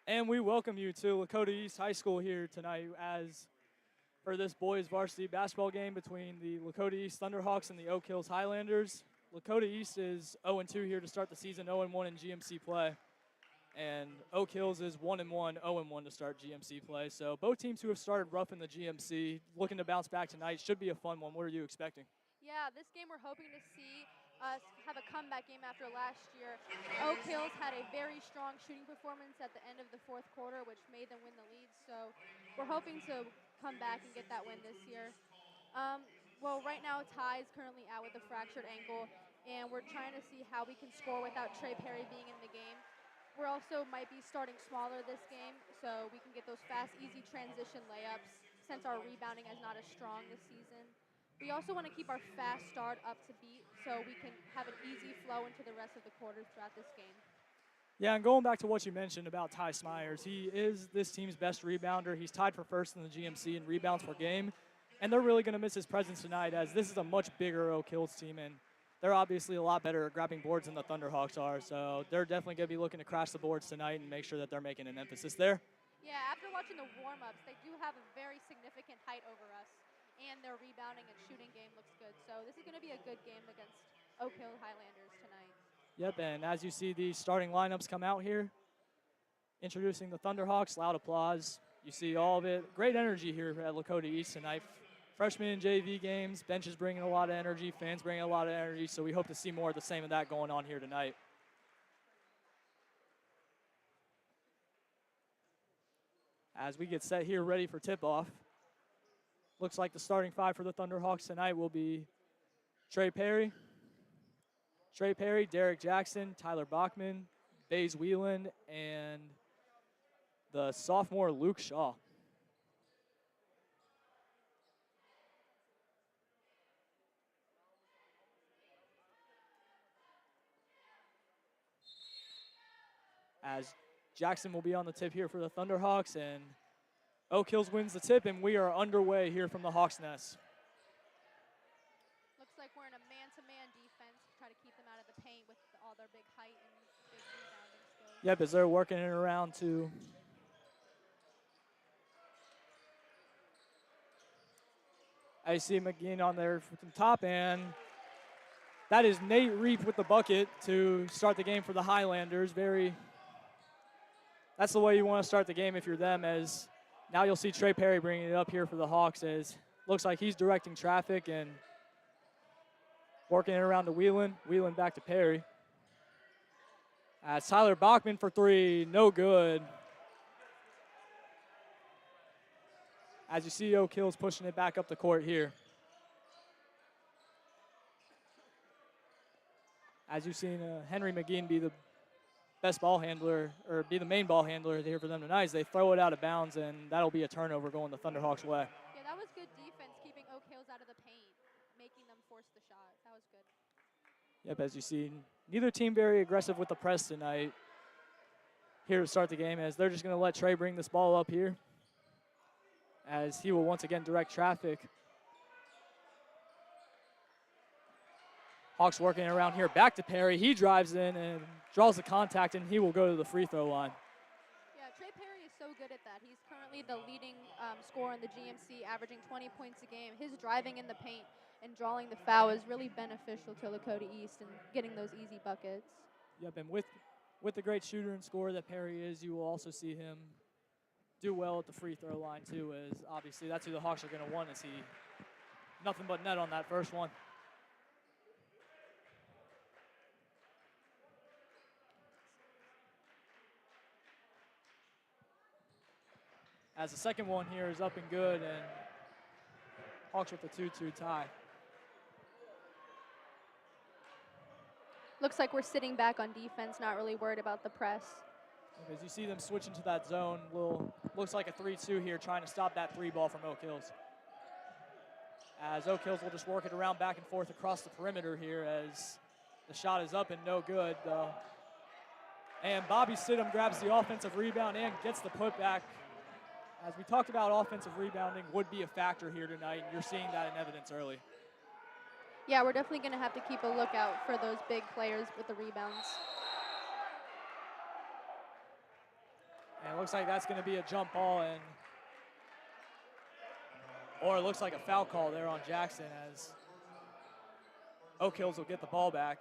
And we welcome you to Lakota East High School here tonight as for this boys varsity basketball game between the Lakota East Thunderhawks and the Oak Hills Highlanders. Lakota East is 0-2 here to start the season, 0-1 in GMC play. And Oak Hills is 1-1, 0-1 to start GMC play. So both teams who have started rough in the GMC looking to bounce back tonight. Should be a fun one. What are you expecting? Yeah, this game we're hoping to see us have a comeback game after last year. Oak Hills had a very strong shooting performance at the end of the fourth quarter, which made them win the lead. So we're hoping to come back and get that win this year. Well, right now Ty is currently out with a fractured ankle, and we're trying to see how we can score without Trey Perry being in the game. We're also might be starting smaller this game, so we can get those fast, easy transition layups since our rebounding is not as strong this season. We also want to keep our fast start up to beat so we can have an easy flow into the rest of the quarters throughout this game. Yeah, and going back to what you mentioned about Ty Smyers, he is this team's best rebounder. He's tied for first in the GMC in rebounds per game, and they're really going to miss his presence tonight as this is a much bigger Oak Hills team, and they're obviously a lot better at grabbing boards than the Thunderhawks are, so they're definitely going to be looking to crash the boards tonight and make sure that they're making an emphasis there. Yeah, after watching the warm-ups, they do have a very significant height over us, and their rebounding and shooting game looks good. So this is going to be a good game against Oak Hill Highlanders tonight. Yep, and as you see the starting lineups come out here, introducing the Thunderhawks, loud applause. You see all of it. Great energy here at Lakota East tonight. Freshman and JV games, benches bringing a lot of energy, fans bringing a lot of energy, so we hope to see more of the same of that going on here tonight. As we get set here ready for tip-off, looks like the starting five for the Thunderhawks tonight will be Trey Perry, Derek Jackson, Tyler Bachman, Baze Whelan, and the sophomore Luke Shaw. As Jackson will be on the tip here for the Thunderhawks, and Oak Hills wins the tip, and we are underway here from the Hawks' Nest. Looks like we're in a man-to-man defense to try to keep them out of the paint with all their big height and big rebounding skills. Yep, as they're working it around to I see McGinn on there from the top, and that is Nate Reap with the bucket to start the game for the Highlanders. That's the way you want to start the game if you're them, as now you'll see Trey Perry bringing it up here for the Hawks, as looks like he's directing traffic and working it around to Whelan back to Perry. As Tyler Bachman for three, no good. As you see Oak Hills pushing it back up the court here. As you've seen Henry McGinn be the best ball handler, or be the main ball handler here for them tonight, as they throw it out of bounds, and that'll be a turnover going the Thunderhawks' way. Yeah, that was good defense, keeping Oak Hills out of the paint, making them force the shot. That was good. Yep, as you see, neither team very aggressive with the press tonight here to start the game, as they're just going to let Trey bring this ball up here, as he will once again direct traffic. Hawks working around here, back to Perry. He drives in and draws the contact, and he will go to the free throw line. Yeah, Trey Perry is so good at that. He's currently the leading scorer in the GMC, averaging 20 points a game. His driving in the paint and drawing the foul is really beneficial to Lakota East and getting those easy buckets. Yep, and with the great shooter and scorer that Perry is, you will also see him do well at the free throw line too, as obviously that's who the Hawks are going to want, as he nothing but net on that first one. As the second one here is up and good, and Hawks with the 2-2 tie. Looks like we're sitting back on defense, not really worried about the press. As you see them switch into that zone, looks like a 3-2 here, trying to stop that three ball from Oak Hills. As Oak Hills will just work it around back and forth across the perimeter here, as the shot is up and no good. And Bobby Sidham grabs the offensive rebound and gets the putback. As we talked about, offensive rebounding would be a factor here tonight, and you're seeing that in evidence early. Yeah, we're definitely going to have to keep a lookout for those big players with the rebounds. And it looks like that's going to be a jump ball, or it looks like a foul call there on Jackson as Oak Hills will get the ball back.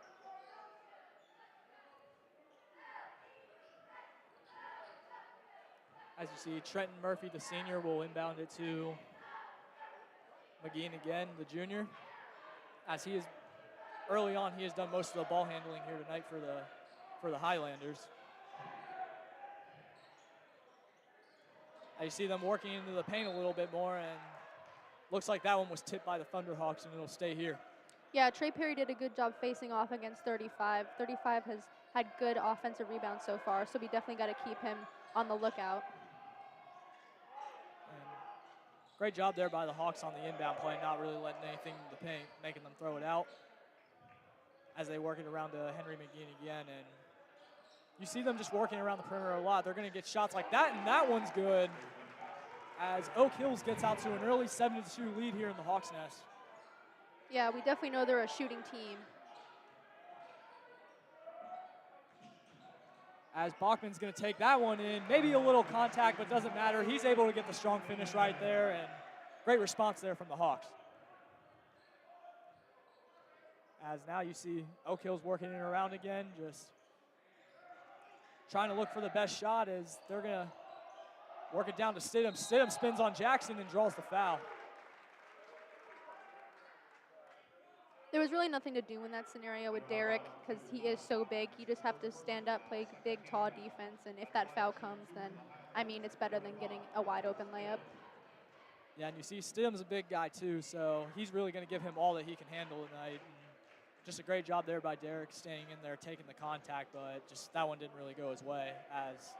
As you see, Trenton Murphy, the senior, will inbound it to McGean again, the junior. As he is, early on, he has done most of the ball handling here tonight for the Highlanders. As you see them working into the paint a little bit more, and looks like that one was tipped by the Thunderhawks, and it'll stay here. Yeah, Trey Perry did a good job facing off against 35. 35 has had good offensive rebounds so far, so we definitely got to keep him on the lookout. And great job there by the Hawks on the inbound play, not really letting anything in the paint, making them throw it out as they work it around to Henry McGean again. And you see them just working around the perimeter a lot. They're going to get shots like that, and that one's good as Oak Hills gets out to an early 7-2 lead here in the Hawks' nest. Yeah, we definitely know they're a shooting team. As Bachman's going to take that one in. Maybe a little contact, but doesn't matter. He's able to get the strong finish right there, and great response there from the Hawks. As now you see Oak Hills working it around again, just trying to look for the best shot as they're going to work it down to Stidham. Stidham spins on Jackson and draws the foul. There was really nothing to do in that scenario with Derek because he is so big. You just have to stand up, play big, tall defense, and if that foul comes, then, I mean, it's better than getting a wide-open layup. Yeah, and you see Stidham's a big guy, too, so he's really going to give him all that he can handle tonight. And just a great job there by Derek staying in there, taking the contact, but just that one didn't really go his way as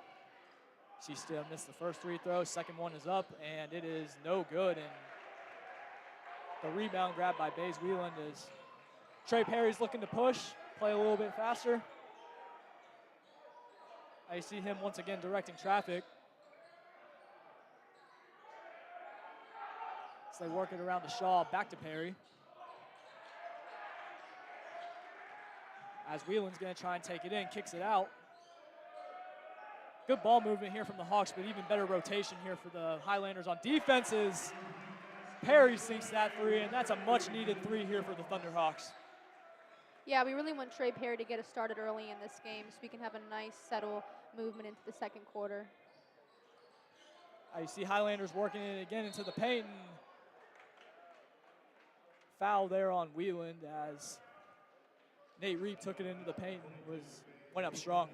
you see Stidham missed the first free throw. Second one is up, and it is no good. And the rebound grab by Bays Wieland is Trey Perry's looking to push, play a little bit faster. I see him once again directing traffic. So they work it around to Shaw, back to Perry. As Wieland's gonna try and take it in, kicks it out. Good ball movement here from the Hawks, but even better rotation here for the Highlanders on defenses. Perry sinks that three, and that's a much-needed three here for the Thunderhawks. Yeah, we really want Trey Perry to get us started early in this game so we can have a nice, settle movement into the second quarter. You see Highlanders working it again into the paint. And foul there on Wieland as Nate Reep took it into the paint and went up strong.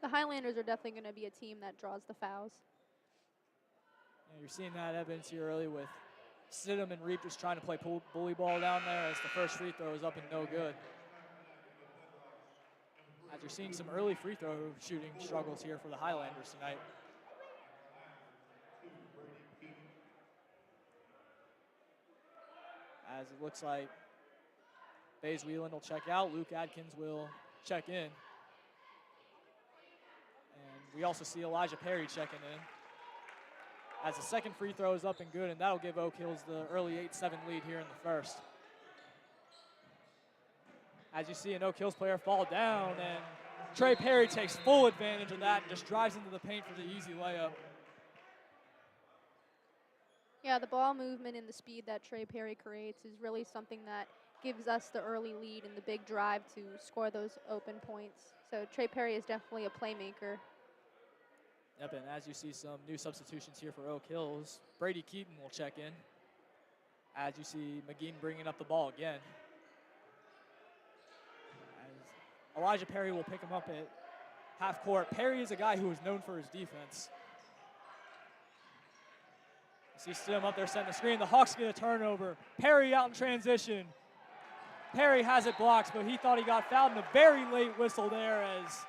The Highlanders are definitely going to be a team that draws the fouls. Yeah, you're seeing that evidence here early with Stidham and Reep just trying to play bully ball down there as the first free throw is up and no good. As you're seeing some early free throw shooting struggles here for the Highlanders tonight. As it looks like Bays Wieland will check out, Luke Adkins will check in. And we also see Elijah Perry checking in. As the second free throw is up and good, and that'll give Oak Hills the early 8-7 lead here in the first. As you see an Oak Hills player fall down, and Trey Perry takes full advantage of that and just drives into the paint for the easy layup. Yeah, the ball movement and the speed that Trey Perry creates is really something that gives us the early lead and the big drive to score those open points. So Trey Perry is definitely a playmaker. Yep, and as you see some new substitutions here for Oak Hills, Brady Keaton will check in. As you see McGean bringing up the ball again. As Elijah Perry will pick him up at half court. Perry is a guy who is known for his defense. You see Stidham up there setting the screen. The Hawks get a turnover. Perry out in transition. Perry has it blocked, but he thought he got fouled in a very late whistle there as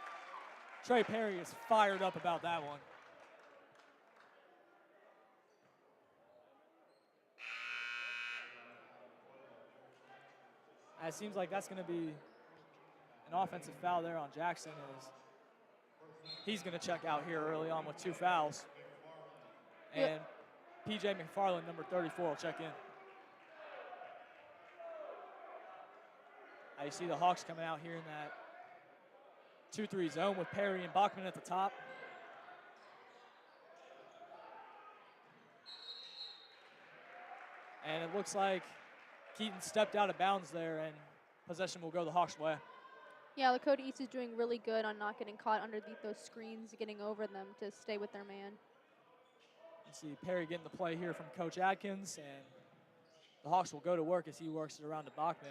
Trey Perry is fired up about that one. It seems like that's going to be an offensive foul there on Jackson as he's going to check out here early on with 2 fouls. And P.J. McFarland, number 34, will check in. You see the Hawks coming out here in that 2-3 zone with Perry and Bachman at the top. And it looks like Keaton stepped out of bounds there, and possession will go the Hawks' way. Yeah, Lakota East is doing really good on not getting caught underneath those screens, getting over them to stay with their man. You see Perry getting the play here from Coach Adkins, and the Hawks will go to work as he works it around to Bachman.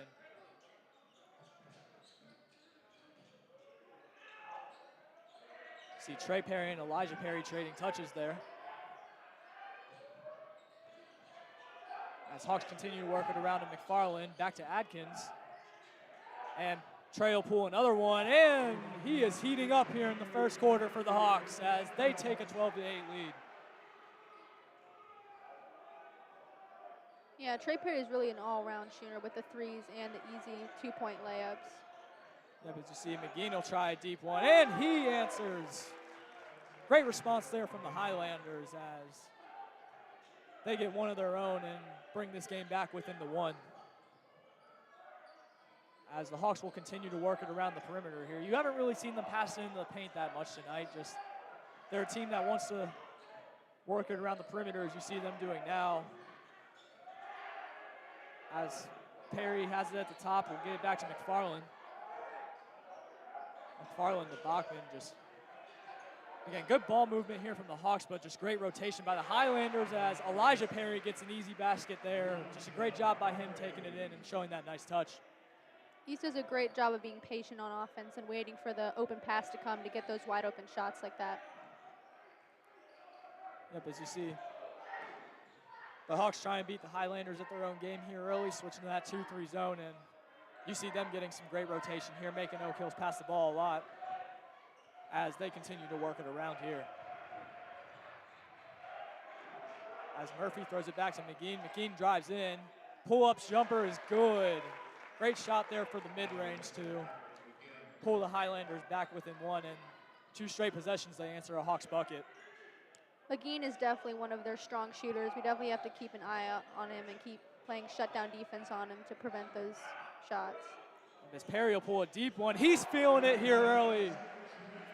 See Trey Perry and Elijah Perry trading touches there. As Hawks continue to work it around to McFarland, back to Adkins. And Trey will pull another one, and he is heating up here in the first quarter for the Hawks as they take a 12-8 lead. Yeah, Trey Perry is really an all-round shooter with the threes and the easy two-point layups. Yeah, but you see McGinn will try a deep one, and he answers. Great response there from the Highlanders as they get one of their own and bring this game back within the one. As the Hawks will continue to work it around the perimeter here. You haven't really seen them pass it into the paint that much tonight. Just they're a team that wants to work it around the perimeter as you see them doing now. As Perry has it at the top, we'll get it back to McFarland. McFarland to Bachman, just, again, good ball movement here from the Hawks, but just great rotation by the Highlanders as Elijah Perry gets an easy basket there. Just a great job by him taking it in and showing that nice touch. East does a great job of being patient on offense and waiting for the open pass to come to get those wide open shots like that. Yep, as you see, the Hawks try and beat the Highlanders at their own game here early, switching to that 2-3 zone, and you see them getting some great rotation here, making Oak Hills pass the ball a lot as they continue to work it around here. As Murphy throws it back to McGinn. McGinn drives in. Pull-ups jumper is good. Great shot there for the mid-range to pull the Highlanders back within one, and 2 straight possessions they answer a Hawks bucket. McGinn is definitely one of their strong shooters. We definitely have to keep an eye out on him and keep playing shutdown defense on him to prevent those shots. And as Perry will pull a deep one, he's feeling it here early.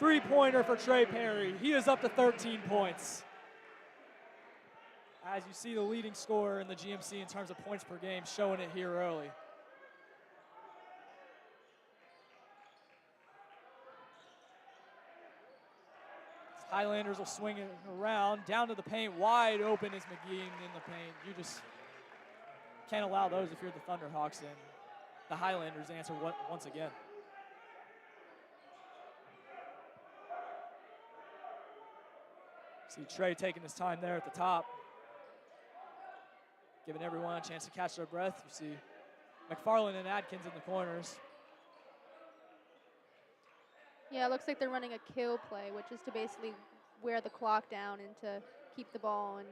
3-pointer for Trey Perry. He is up to 13 points. As you see the leading scorer in the GMC in terms of points per game showing it here early. Highlanders will swing it around, down to the paint, wide open is McGinn in the paint. You just can't allow those if you're the Thunderhawks, and the Highlanders answer once again. See Trey taking his time there at the top, giving everyone a chance to catch their breath. You see McFarland and Adkins in the corners. Yeah, it looks like they're running a kill play, which is to basically wear the clock down and to keep the ball and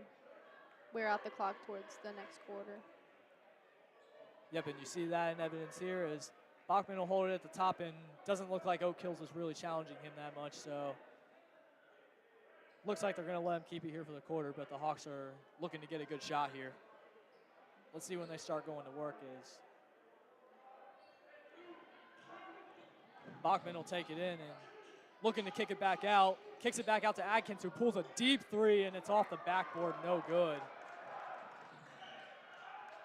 wear out the clock towards the next quarter. Yep, and you see that in evidence here as Bachman will hold it at the top, and doesn't look like Oak Hills is really challenging him that much, so looks like they're going to let him keep it here for the quarter, but the Hawks are looking to get a good shot here. Let's see when they start going to work is Bachman will take it in and looking to kick it back out. Kicks it back out to Adkins, who pulls a deep 3, and it's off the backboard, no good.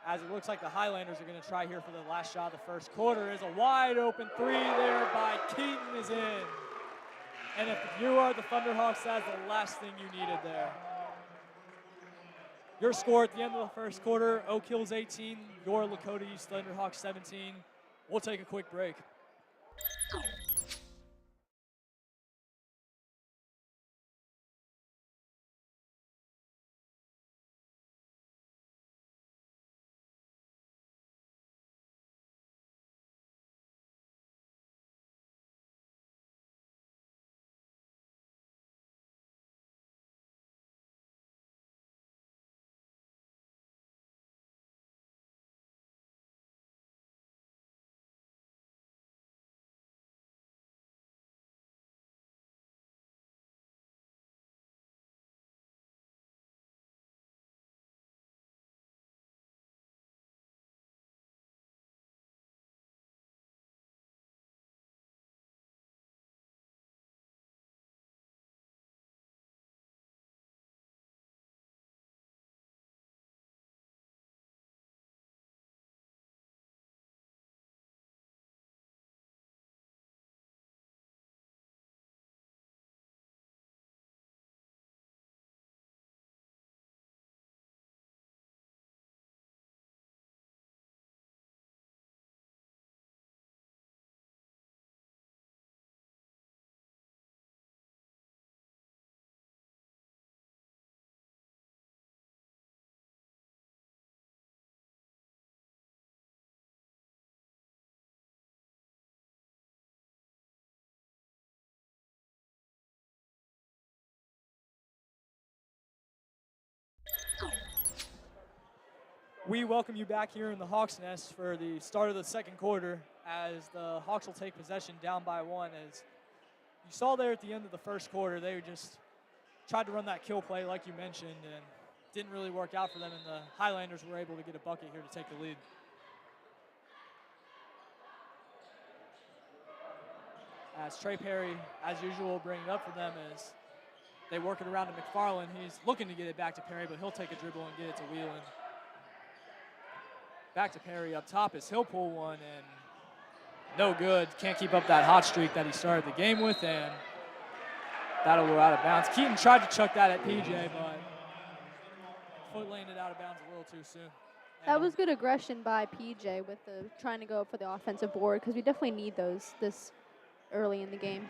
As it looks like the Highlanders are going to try here for the last shot of the first quarter. Is a wide open 3 there by Keaton is in. And if you are the Thunderhawks, that's the last thing you needed there. Your score at the end of the first quarter, Oak Hills 18, your Lakota East Thunderhawks 17. We'll take a quick break. We welcome you back here in the Hawks Nest for the start of the second quarter as the Hawks will take possession down by 1. As you saw there at the end of the first quarter, they just tried to run that kill play like you mentioned and didn't really work out for them, and the Highlanders were able to get a bucket here to take the lead. As Trey Perry, as usual, will bring it up for them as they work it around to McFarland. He's looking to get it back to Perry, but he'll take a dribble and get it to Whelan. Back to Perry up top as he'll pull one, and no good. Can't keep up that hot streak that he started the game with, and that'll go out of bounds. Keaton tried to chuck that at PJ, but foot landed out of bounds a little too soon. That was good aggression by PJ with the trying to go up for the offensive board, because we definitely need those this early in the game.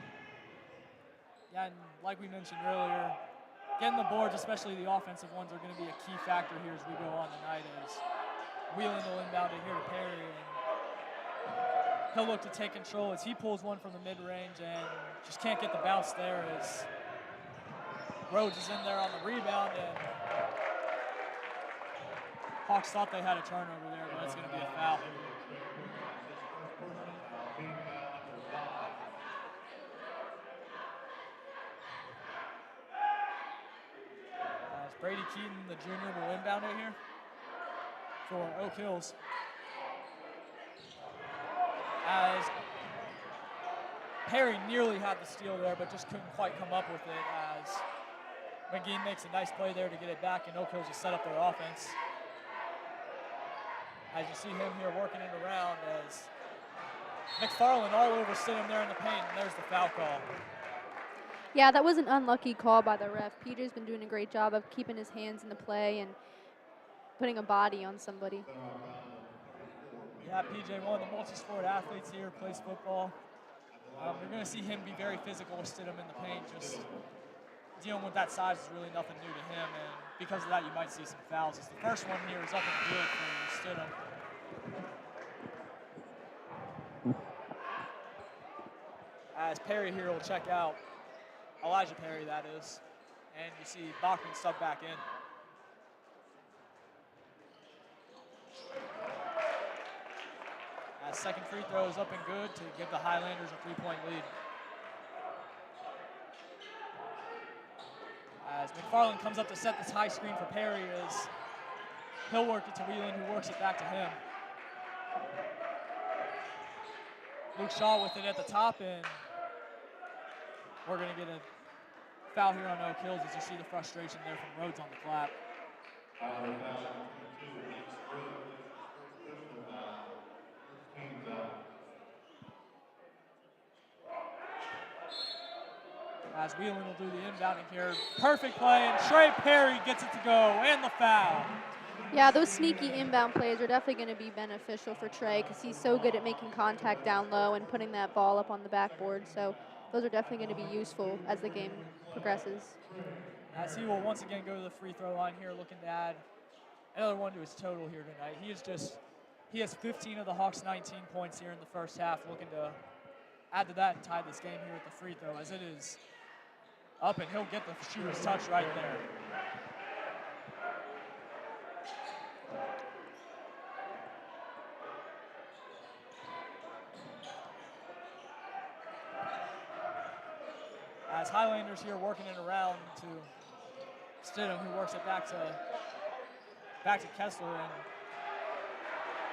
Yeah, and like we mentioned earlier, getting the boards, especially the offensive ones, are going to be a key factor here as we go on tonight. As Whelan will inbound it here to Perry, and he'll look to take control as he pulls one from the mid-range and just can't get the bounce there as Rhodes is in there on the rebound, and Hawks thought they had a turnover there, but it's going to be a foul. As Brady Keaton, the junior, will inbound it here for Oak Hills. As Perry nearly had the steal there, but just couldn't quite come up with it, as McGee makes a nice play there to get it back, and Oak Hills will set up their offense. As you see him here working it around, as McFarland all over Stidham there in the paint, and there's the foul call. Yeah, that was an unlucky call by the ref. Peter's been doing a great job of keeping his hands in the play and putting a body on somebody. Yeah, PJ, one of the multi-sport athletes here, plays football. You're going to see him be very physical with Stidham in the paint. Just dealing with that size is really nothing new to him, and because of that, you might see some fouls. As the first one here is up and good for Stidham. As Perry here will check out, Elijah Perry that is, and you see Bachman sub back in. As second free throw is up and good to give the Highlanders a 3-point lead. As McFarland comes up to set this high screen for Perry, as he'll work it to Whelan, who works it back to him. Luke Shaw with it at the top, and we're going to get a foul here on Oak Hills as you see the frustration there from Rhodes on the clap. As Whelan will do the inbounding here. Perfect play, and Trey Perry gets it to go, and the foul. Yeah, those sneaky inbound plays are definitely going to be beneficial for Trey because he's so good at making contact down low and putting that ball up on the backboard. So those are definitely going to be useful as the game progresses. As he will once again go to the free throw line here, looking to add another one to his total here tonight. He has 15 of the Hawks' 19 points here in the first half, looking to add to that and tie this game here with the free throw, as it is up, and he'll get the shooter's touch right there. As Highlanders here working it around to Stidham, who works it back to Kessler, and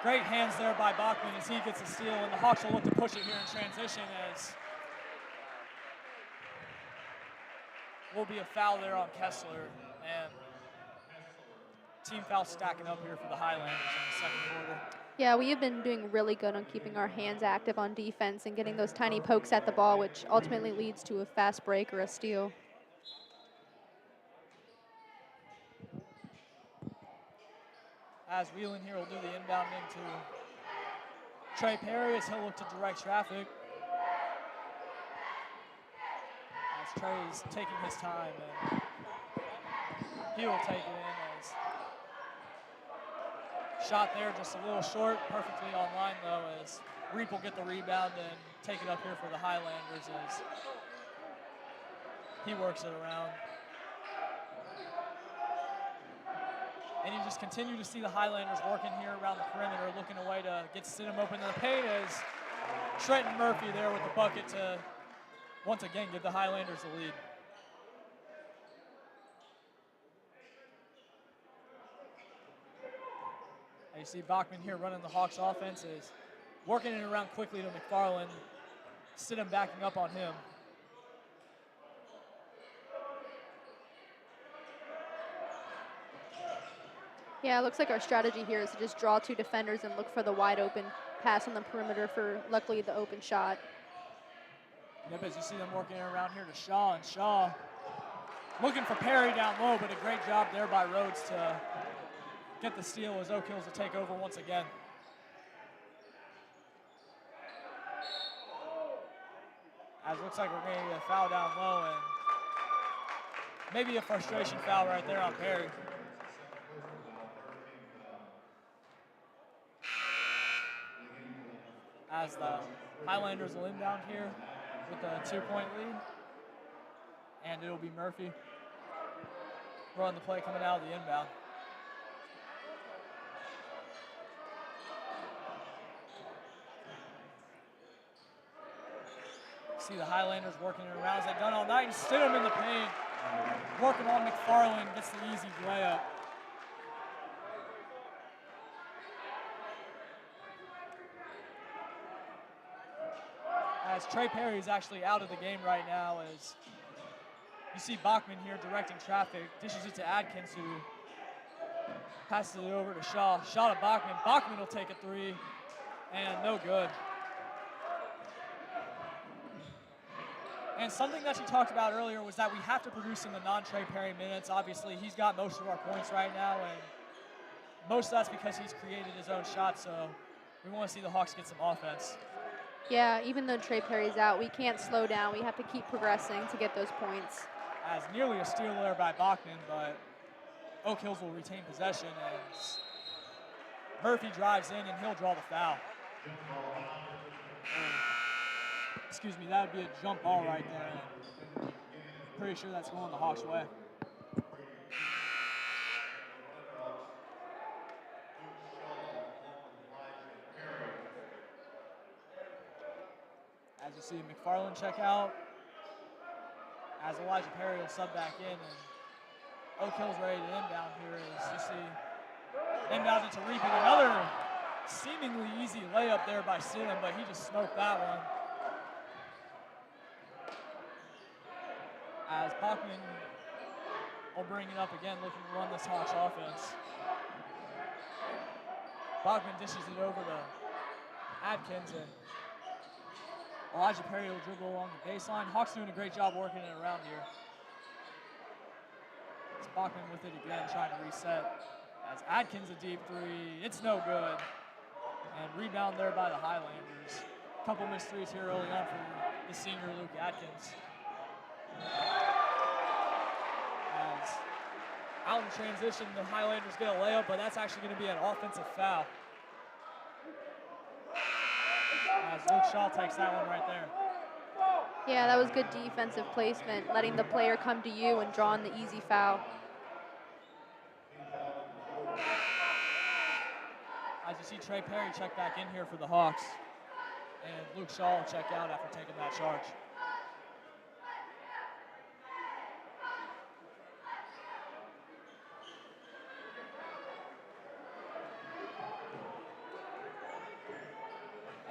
great hands there by Bachman as he gets a steal, and the Hawks will look to push it here in transition as will be a foul there on Kessler, and team foul stacking up here for the Highlanders in the second quarter. Yeah, we have been doing really good on keeping our hands active on defense and getting those tiny pokes at the ball, which ultimately leads to a fast break or a steal. As Whelan here will do the inbounding to Trey Perry as he'll look to direct traffic. As Trey is taking his time, and he will take it in as shot there just a little short, perfectly on line though, as Reap will get the rebound and take it up here for the Highlanders as he works it around. And you just continue to see the Highlanders working here around the perimeter, looking a way to get Stidham open in the paint as Trenton Murphy there with the bucket to once again give the Highlanders the lead. And you see Bachman here running the Hawks offense is working it around quickly to McFarland. Stidham backing up on him. Yeah, it looks like our strategy here is to just draw 2 defenders and look for the wide open pass on the perimeter for, luckily, the open shot. Yep, as you see them working around here to Shaw, and Shaw looking for Perry down low, but a great job there by Rhodes to get the steal as Oak Hills will take over once again. As it looks like we're going to get a foul down low, and maybe a frustration foul right there on Perry. As the Highlanders will inbound here with a 2-point lead. And it'll be Murphy running the play coming out of the inbound. See the Highlanders working it around as they've done all night, and Stidham in the paint. Working on McFarland, gets the easy layup. As Trey Perry is actually out of the game right now, as you see Bachman here directing traffic, dishes it to Adkins, who passes it over to Shaw. Shaw to Bachman. Bachman will take a 3, and no good. And something that you talked about earlier was that we have to produce in the non-Trey Perry minutes. Obviously, he's got most of our points right now, and most of that's because he's created his own shot, so we want to see the Hawks get some offense. Yeah, even though Trey Perry's out, we can't slow down. We have to keep progressing to get those points. As nearly a steal there by Bachman, but Oak Hills will retain possession as Murphy drives in and he'll draw the foul. Excuse me, that would be a jump ball right there. Pretty sure that's going the Hawks' way. As you see McFarland check out, as Elijah Perry will sub back in, and Oak Hill's ready to inbound here as you see inbound into Reaping. Another seemingly easy layup there by Stidham, but he just smoked that one. As Bachman will bring it up again, looking to run this Hawks offense. Bachman dishes it over to Adkins, and Elijah Perry will dribble along the baseline. Hawks doing a great job working it around here. It's Bachman with it again, trying to reset. As Adkins a deep 3, it's no good. And rebound there by the Highlanders. A couple missed threes here early on for the senior Luke Adkins. As out in transition, the Highlanders get a layup, but that's actually going to be an offensive foul. As Luke Shaw takes that one right there. Yeah, that was good defensive placement, letting the player come to you and drawing the easy foul. As you see Trey Perry check back in here for the Hawks. And Luke Shaw will check out after taking that charge.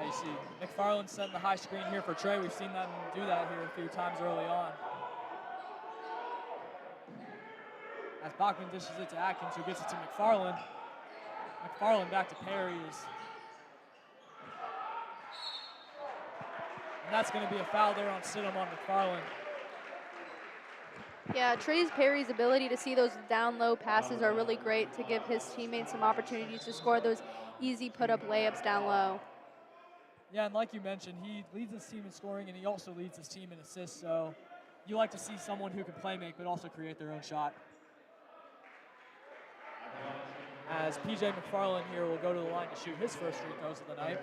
You see McFarland setting the high screen here for Trey. We've seen them do that here a few times early on. As Bachman dishes it to Atkins, who gets it to McFarland. McFarland back to Perry. And that's going to be a foul there on Stidham on McFarland. Yeah, Trey Perry's ability to see those down low passes are really great to give his teammates some opportunities to score those easy put-up layups down low. Yeah, and like you mentioned, he leads his team in scoring, and he also leads his team in assists, so you like to see someone who can play make but also create their own shot. As P.J. McFarland here will go to the line to shoot his first free throws of the night.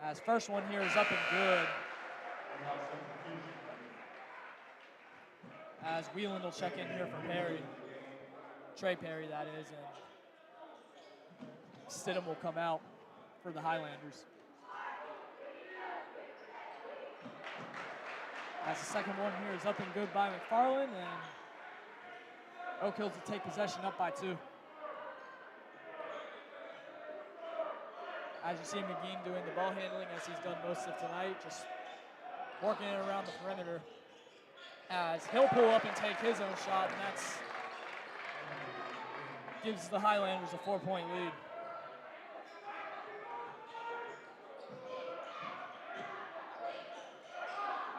As first one here is up and good. as Wheelan will check in here for Perry. Trey Perry, that is, and Stidham will come out for the Highlanders. As the second one here is up and good by McFarland, and Oak Hills will take possession up by 2. As you see McGean doing the ball handling as he's done most of tonight, just working it around the perimeter. As he'll pull up and take his own shot, and that's gives the Highlanders a 4-point lead.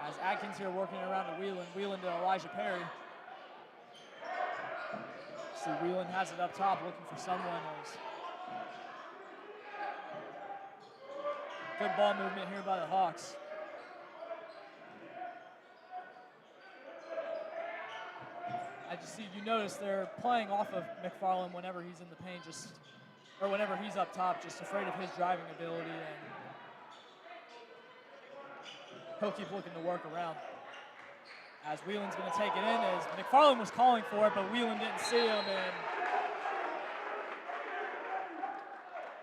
As Atkins here working around to Wheelan to Elijah Perry. See Wheelan has it up top looking for someone else. Good ball movement here by the Hawks. You notice they're playing off of McFarland whenever he's in the paint, or whenever he's up top, just afraid of his driving ability, and he'll keep looking to work around. As Wheelan's going to take it in, as McFarland was calling for it, but Wheelan didn't see him, and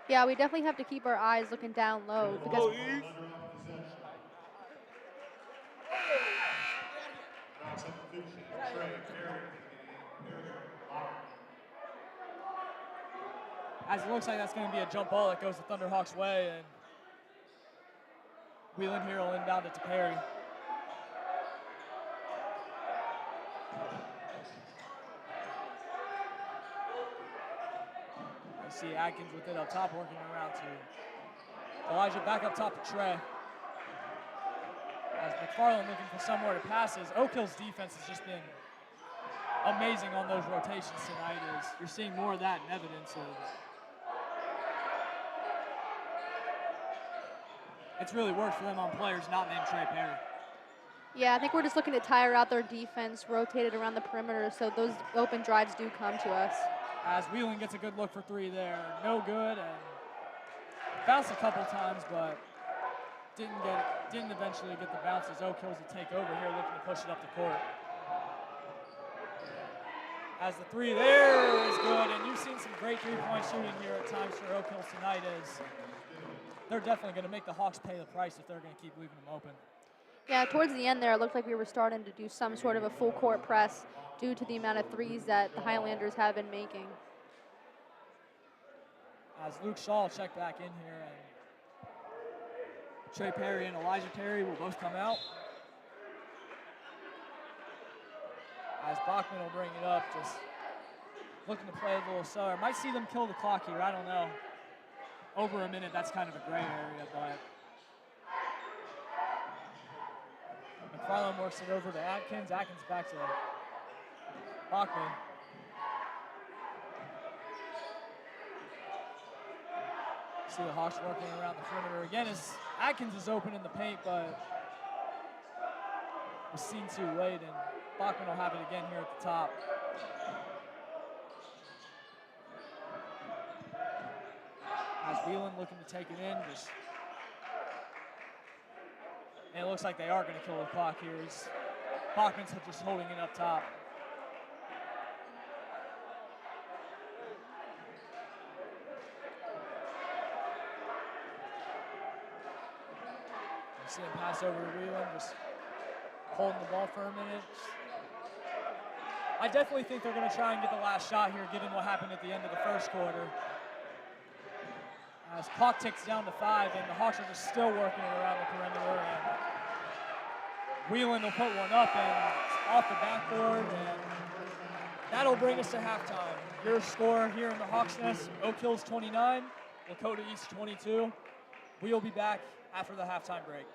yeah, we definitely have to keep our eyes looking down low because as it looks like that's going to be a jump ball that goes the Thunderhawks' way, and Wheelan here will inbound it to Perry. You see Atkins with it up top, working around to Elijah back up top to Trey. As McFarland looking for somewhere to pass his. Oak Hill's defense has just been amazing on those rotations tonight. As you're seeing more of that in evidence of. It's really worked for them on players not named Trey Perry. yeah, I think we're just looking to tire out their defense, rotate it around the perimeter, so those open drives do come to us. As Wheelan gets a good look for 3 there, no good, and bounced a couple times, but didn't eventually get the bounces. Oak Hills will take over here, looking to push it up the court. As the 3 there is good, and you've seen some great 3-point shooting here at times for Oak Hills tonight, as they're definitely going to make the Hawks pay the price if they're going to keep leaving them open. Yeah, towards the end there, it looked like we were starting to do some sort of a full court press due to the amount of 3s that the Highlanders have been making. As Luke Shaw will check back in here, and Trey Perry and Elijah Perry will both come out. As Bachman will bring it up, just looking to play a little slower. Might see them kill the clock here, I don't know. Over a minute, that's kind of a gray area, but McFarland works it over to Atkins. Atkins back to Bachman. See the Hawks working around the perimeter again as Atkins is open in the paint, but was seen too late, and Bachman will have it again here at the top. As Wheelan looking to take it in, and it looks like they are going to kill the clock here. Bachman's just holding it up top. You see him pass over to Wheelan, just holding the ball for a minute. I definitely think they're going to try and get the last shot here, given what happened at the end of the first quarter. As clock ticks down to 5, and the Hawks are just still working it around the perimeter. And Wheelan will put one up and off the backboard, and that'll bring us to halftime. Your score here in the Hawks Nest: Oak Hills 29, Lakota East 22. We will be back after the halftime break.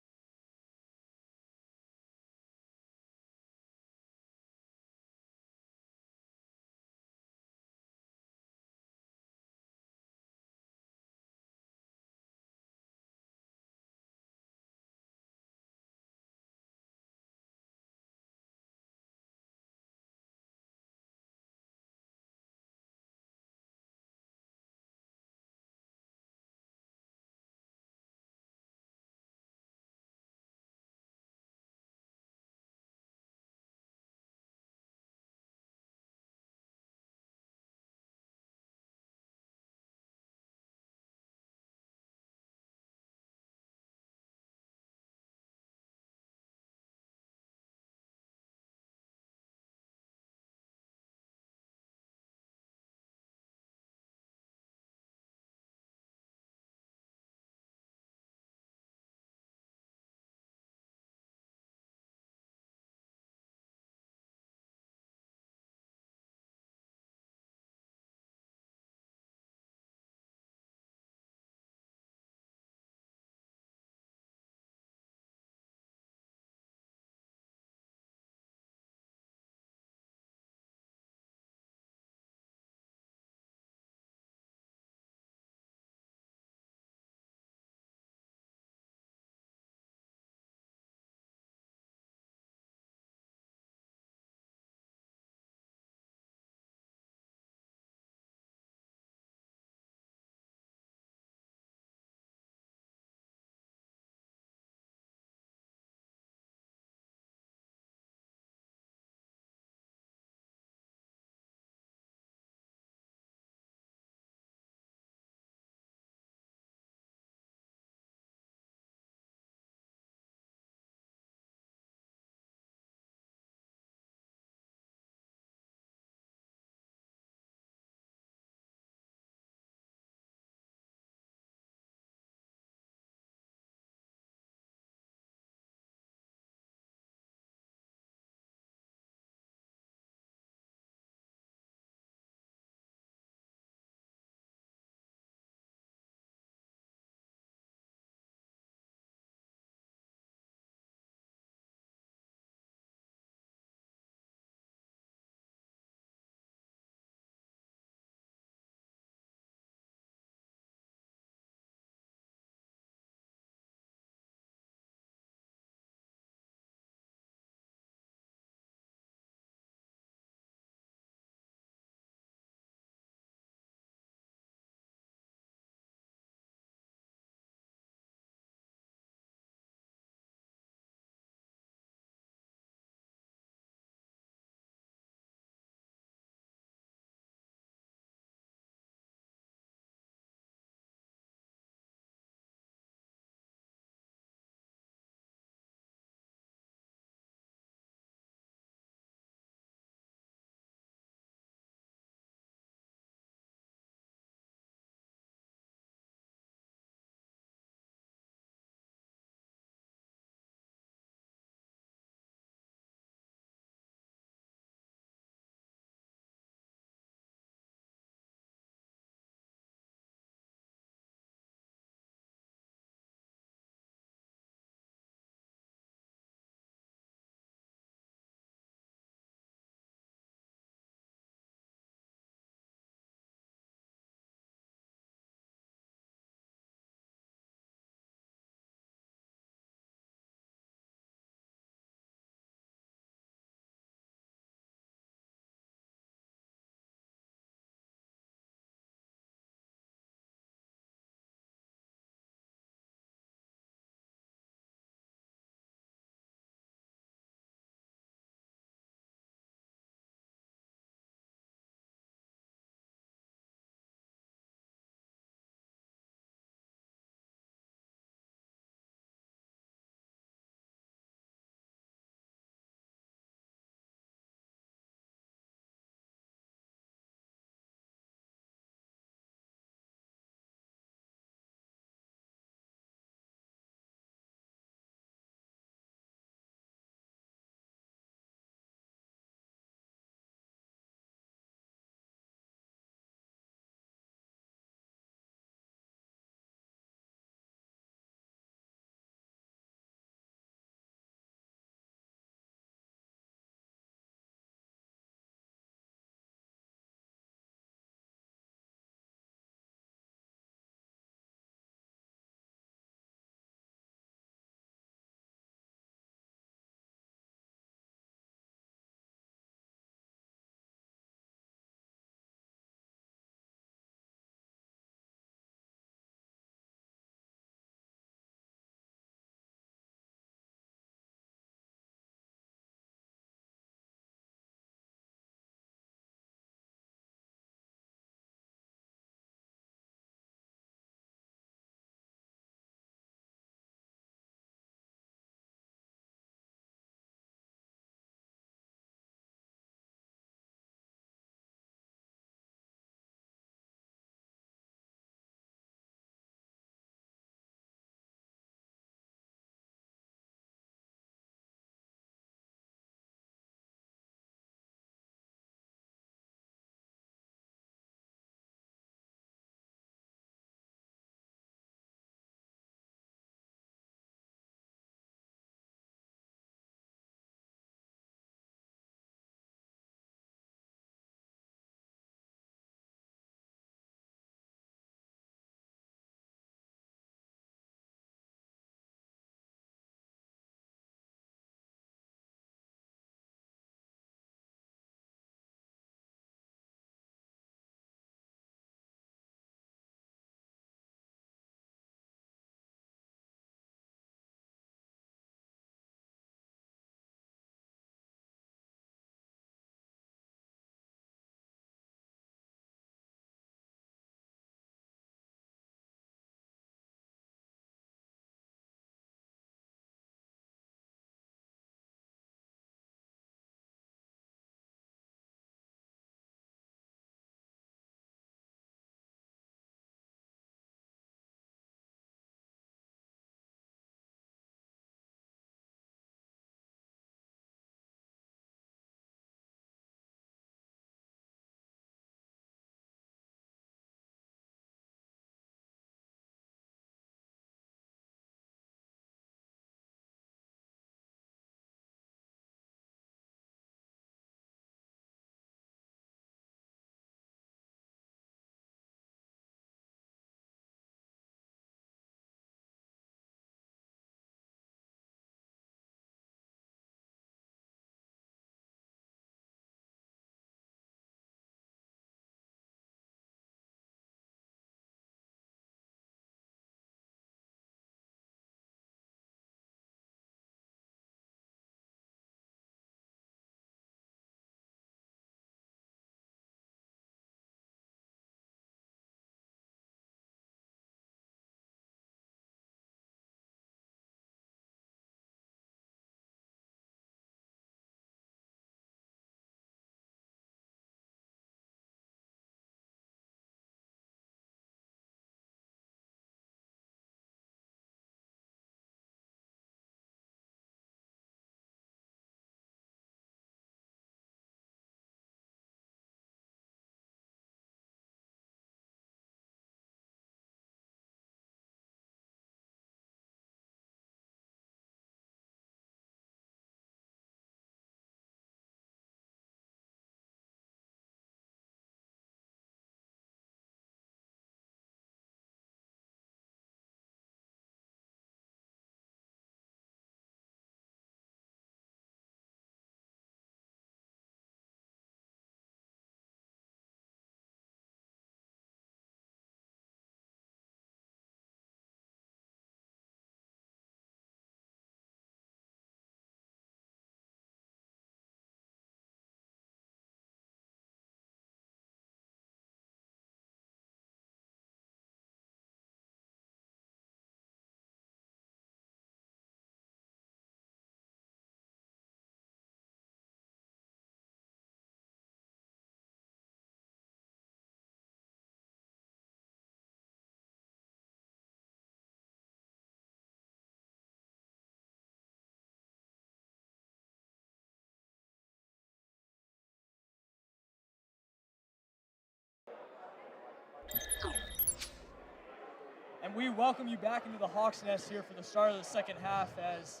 And we welcome you back into the Hawks Nest here for the start of the second half as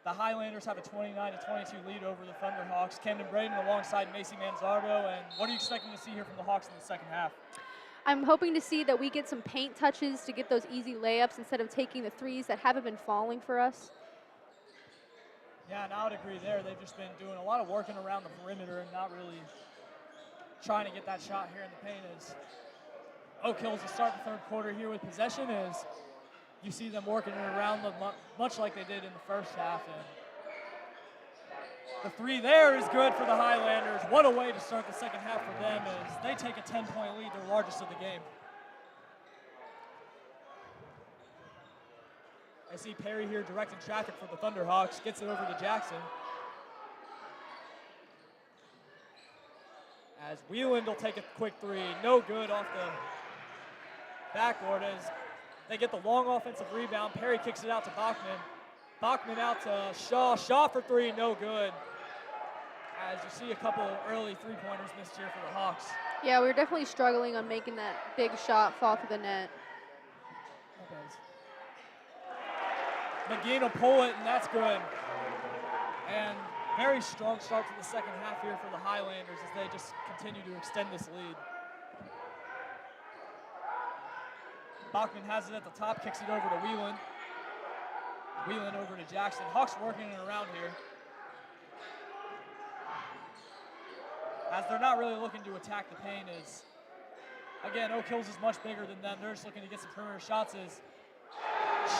the Highlanders have a 29-22 lead over the Thunderhawks. Camden Braden alongside Macy Manzardo. And what are you expecting to see here from the Hawks in the second half? I'm hoping to see that we get some paint touches to get those easy layups instead of taking the threes that haven't been falling for us. Yeah, and I would agree there. They've just been doing a lot of working around the perimeter and not really trying to get that shot here in the paint. As Oak Hills will start the third quarter here with possession as you see them working it around them much like they did in the first half. And the three there is good for the Highlanders. What a way to start the second half for them as they take a 10-point lead, their largest of the game. I see Perry here directing traffic for the Thunderhawks, gets it over to Jackson. As Wieland will take a quick three, no good off the backboard as they get the long offensive rebound. Perry kicks it out to Bachman. Bachman out to Shaw. Shaw for three, no good. As you see a couple early three-pointers missed here for the Hawks. Yeah, we were definitely struggling on making that big shot fall to the net. McGee will pull it, and that's good. And very strong start to the second half here for the Highlanders as they just continue to extend this lead. Bachman has it at the top, kicks it over to Wieland. Wieland over to Jackson. Hawks working it around here. As they're not really looking to attack the paint as, again, Oak Hills is much bigger than them. They're just looking to get some perimeter shots as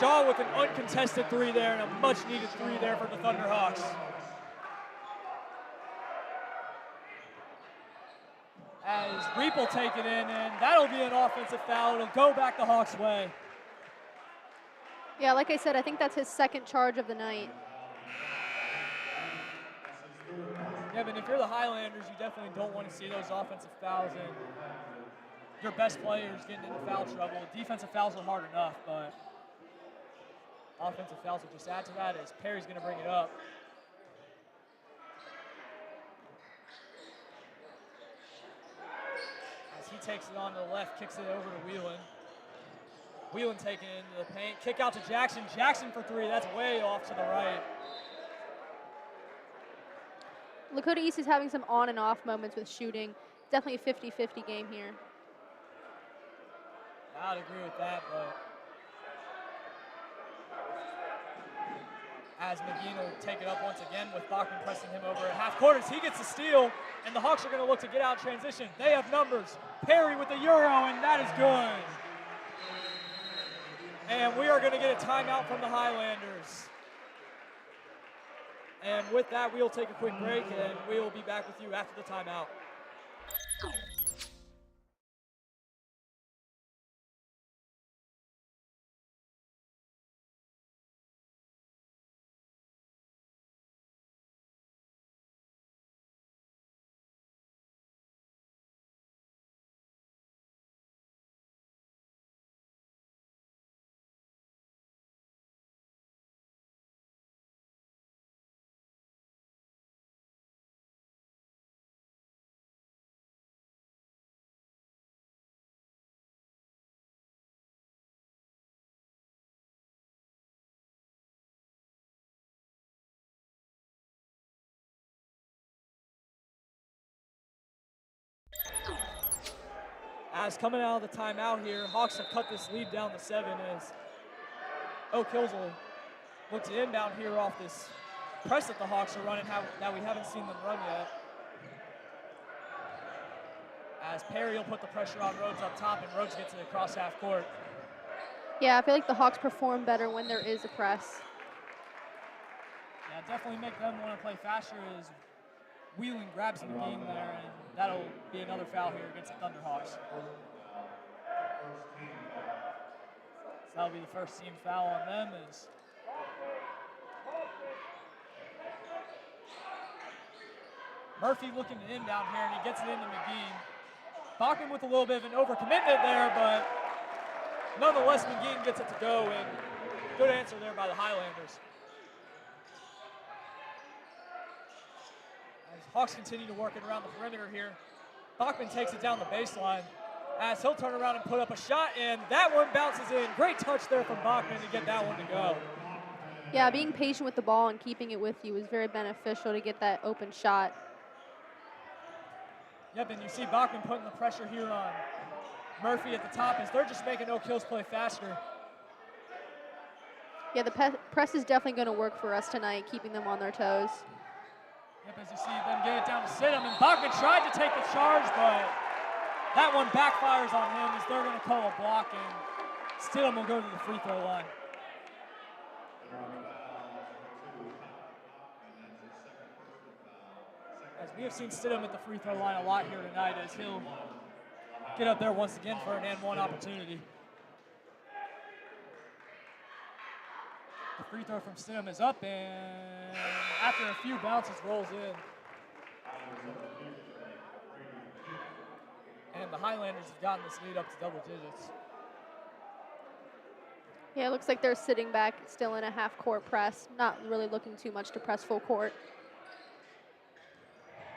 Shaw with an uncontested three there and a much needed three there for the Thunderhawks. As Reap will take it in, and that'll be an offensive foul. It'll go back the Hawks' way. Yeah, like I said, I think that's his second charge of the night. Yeah, but if you're the Highlanders, you definitely don't want to see those offensive fouls and your best players getting into foul trouble. Defensive fouls are hard enough, but offensive fouls will just add to that as Perry's going to bring it up. As he takes it on to the left, kicks it over to Wieland. Wieland taking it into the paint. Kick out to Jackson. Jackson for three. That's way off to the right. Lakota East is having some on and off moments with shooting. Definitely a 50-50 game here. I'd agree with that, but as McGee will take it up once again with Bachman pressing him over at half court as he gets the steal, and the Hawks are going to look to get out transition. They have numbers. Perry with the Euro, and that is good. And we are going to get a timeout from the Highlanders. And with that, we'll take a quick break, and we will be back with you after the timeout. As coming out of the timeout here, Hawks have cut this lead down to 7 as Oak Hills will look to inbound here off this press that the Hawks are running that we haven't seen them run yet. As Perry will put the pressure on Rhodes up top and Rhodes gets it across half court. Yeah, I feel like the Hawks perform better when there is a press. Yeah, definitely make them want to play faster as Wheeling grabs the game there, and that'll be another foul here against the Thunderhawks. So that'll be the first team foul on them as Murphy looking to inbound here, and he gets it into McGee. Bachman with a little bit of an overcommitment there, but nonetheless, McGee gets it to go, and good answer there by the Highlanders. As Hawks continue to work it around the perimeter here, Bachman takes it down the baseline. as he'll turn around and put up a shot, and that one bounces in. Great touch there from Bachman to get that one to go. Yeah, being patient with the ball and keeping it with you was very beneficial to get that open shot. Yep, and you see Bachman putting the pressure here on Murphy at the top as they're just making Oak Hills play faster. Yeah, the press is definitely going to work for us tonight, keeping them on their toes. Yep, as you see them get it down to Stidham, and Bachman tried to take the charge, but that one backfires on him as they're going to call a block, and Stidham will go to the free throw line. As we have seen Stidham at the free throw line a lot here tonight, as he'll get up there once again for an and-one opportunity. The free throw from Stidham is up, and after a few bounces, rolls in. And the Highlanders have gotten this lead up to double digits. Yeah, it looks like they're sitting back still in a half-court press, not really looking too much to press full court.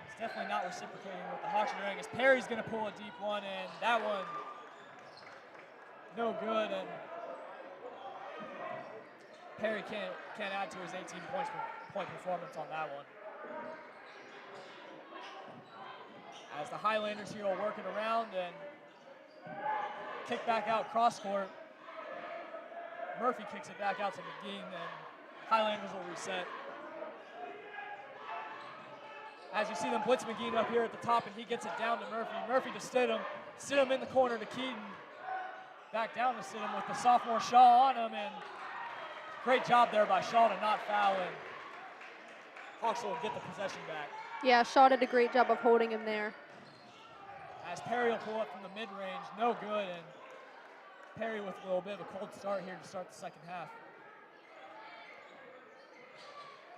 It's definitely not reciprocating what the Hawks are doing, as Perry's going to pull a deep one, and that one, no good, and Perry can't add to his 18-point performance on that one. As the Highlanders here will work it around and kick back out cross court. Murphy kicks it back out to McGee, and Highlanders will reset. As you see them blitz McGee up here at the top, and he gets it down to Murphy. Murphy to Stidham. Stidham in the corner to Keaton. Back down to Stidham with the sophomore Shaw on him, and great job there by Shaw to not foul, and Hawks will get the possession back. Yeah, Shaw did a great job of holding him there. As Perry will pull up from the mid-range, no good, and Perry with a little bit of a cold start here to start the second half.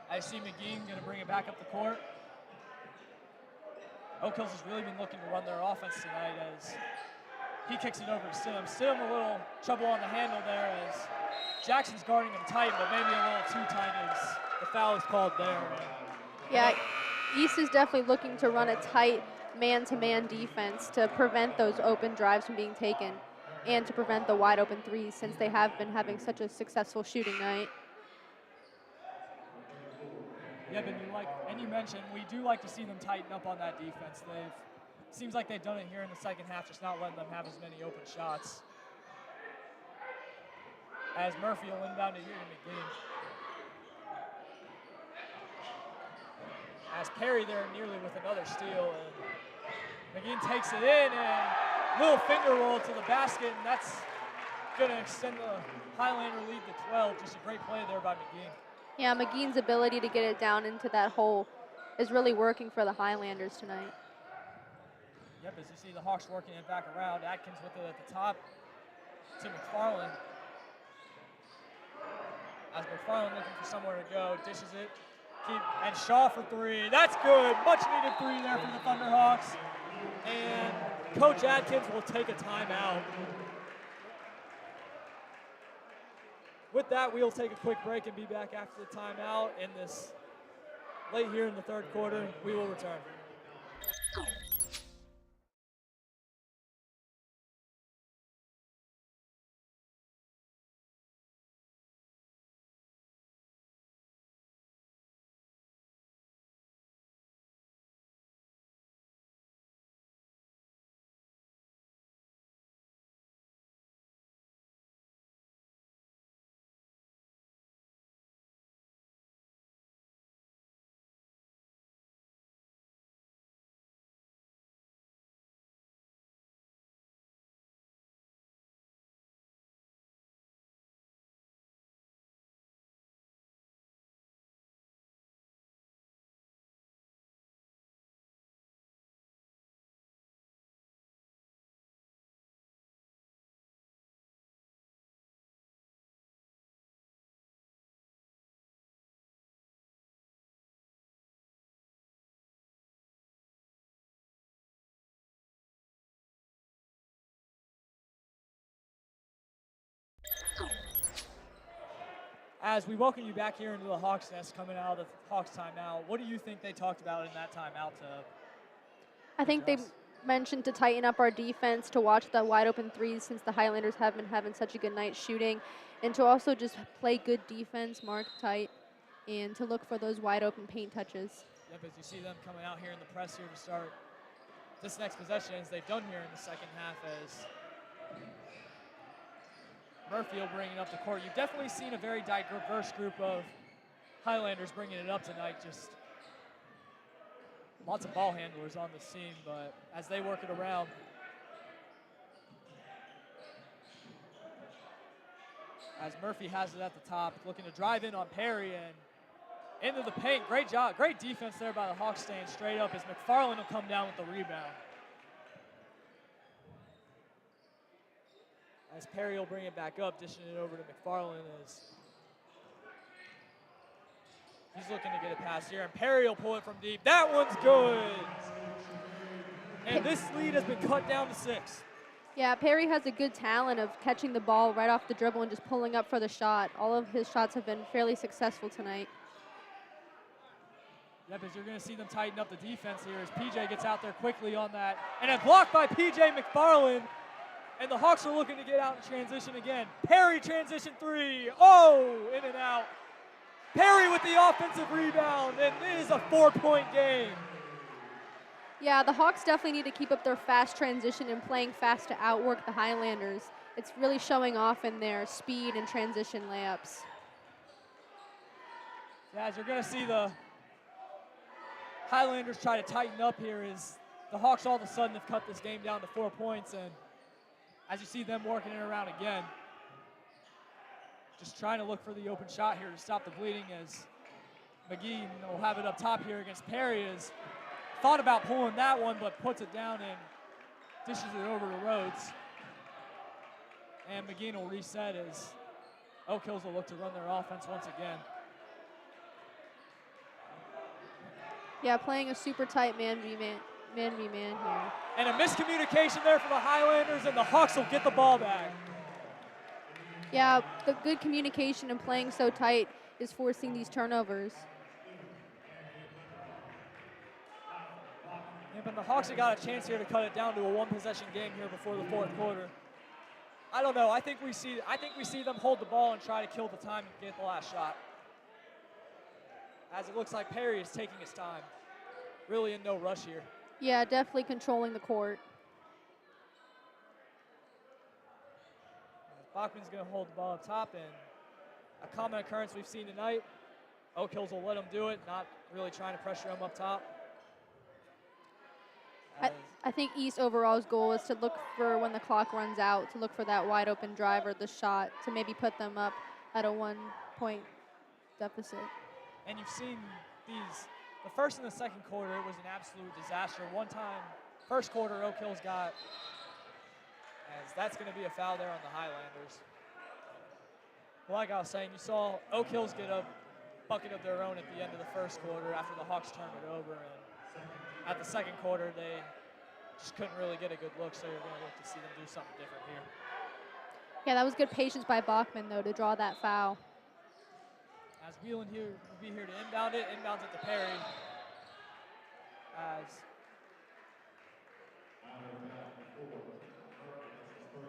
I see McGee going to bring it back up the court. Oak Hills has really been looking to run their offense tonight as he kicks it over to Stidham. Stidham a little trouble on the handle there as Jackson's guarding him tight, but maybe a little too tight as the foul is called there. Yeah, East is definitely looking to run a tight man-to-man defense to prevent those open drives from being taken and to prevent the wide open threes since they have been having such a successful shooting night. Yeah, and you mentioned we do like to see them tighten up on that defense. Seems like they've done it here in the second half, just not letting them have as many open shots. As Murphy will inbound it here to McGee. As Perry there nearly with another steal, and McGee takes it in, and little finger roll to the basket, and that's going to extend the Highlander lead to 12. Just a great play there by McGee. Yeah, McGee's ability to get it down into that hole is really working for the Highlanders tonight. Yep, as you see the Hawks working it back around. Atkins with it at the top to McFarland. As McFarland looking for somewhere to go, dishes it. And Shaw for three. That's good. Much needed three there for the Thunderhawks. And Coach Atkins will take a timeout. With that, we'll take a quick break and be back after the timeout. In this late here in the third quarter, we will return. As we welcome you back here into the Hawks nest coming out of the Hawks timeout, what do you think they talked about in that timeout to I think mentioned to tighten up our defense, to watch the wide open threes since the Highlanders have been having such a good night shooting, and to also just play good defense, mark tight, and to look for those wide open paint touches. Yep, as you see them coming out here in the press here to start this next possession, as they've done here in the second half, as Murphy will bring it up the court. You've definitely seen a very diverse group of Highlanders bringing it up tonight. Just lots of ball handlers on the scene, but as they work it around, as Murphy has it at the top, looking to drive in on Perry and into the paint. Great job, great defense there by the Hawks, staying straight up as McFarland will come down with the rebound. As Perry will bring it back up, dishing it over to McFarland as he's looking to get a pass here, and Perry will pull it from deep. That one's good. And this lead has been cut down to 6. Yeah, Perry has a good talent of catching the ball right off the dribble and just pulling up for the shot. All of his shots have been fairly successful tonight. Yep, as you're going to see them tighten up the defense here as PJ gets out there quickly on that. And a block by PJ McFarland. And the Hawks are looking to get out in transition again. Perry transition 3. Oh, in and out. Perry with the offensive rebound, and it is a 4-point game. Yeah, the Hawks definitely need to keep up their fast transition and playing fast to outwork the Highlanders. It's really showing off in their speed and transition layups. Yeah, as you're going to see the Highlanders try to tighten up here as the Hawks all of a sudden have cut this game down to 4 points, and as you see them working it around again, just trying to look for the open shot here to stop the bleeding as McGee will have it up top here against Perry. Has thought about pulling that one, but puts it down and dishes it over to Rhodes. And McGee will reset as Oak Hills will look to run their offense once again. Yeah, playing a super tight man v man here. And a miscommunication there for the Highlanders, and the Hawks will get the ball back. Yeah, the good communication and playing so tight is forcing these turnovers. Yeah, but the Hawks have got a chance here to cut it down to a one-possession game here before the fourth quarter. I don't know. I think we see them hold the ball and try to kill the time and get the last shot. As it looks like Perry is taking his time. Really in no rush here. Yeah, definitely controlling the court. Bachman's going to hold the ball up top, and a common occurrence we've seen tonight. Oak Hills will let him do it, not really trying to pressure him up top. I think East overall's goal is to look for, when the clock runs out, to look for that wide open drive or the shot to maybe put them up at a 1-point deficit. And you've seen these, the first and the second quarter, it was an absolute disaster. One time, first quarter, Oak Hills got, as that's going to be a foul there on the Highlanders. Well, like I was saying, you saw Oak Hills get a bucket of their own at the end of the first quarter after the Hawks turned it over. And at the second quarter, they just couldn't really get a good look, so you're going to look to see them do something different here. Yeah, that was good patience by Bachman, though, to draw that foul. As Whelan here will be here to inbound it, inbounds it to Perry. As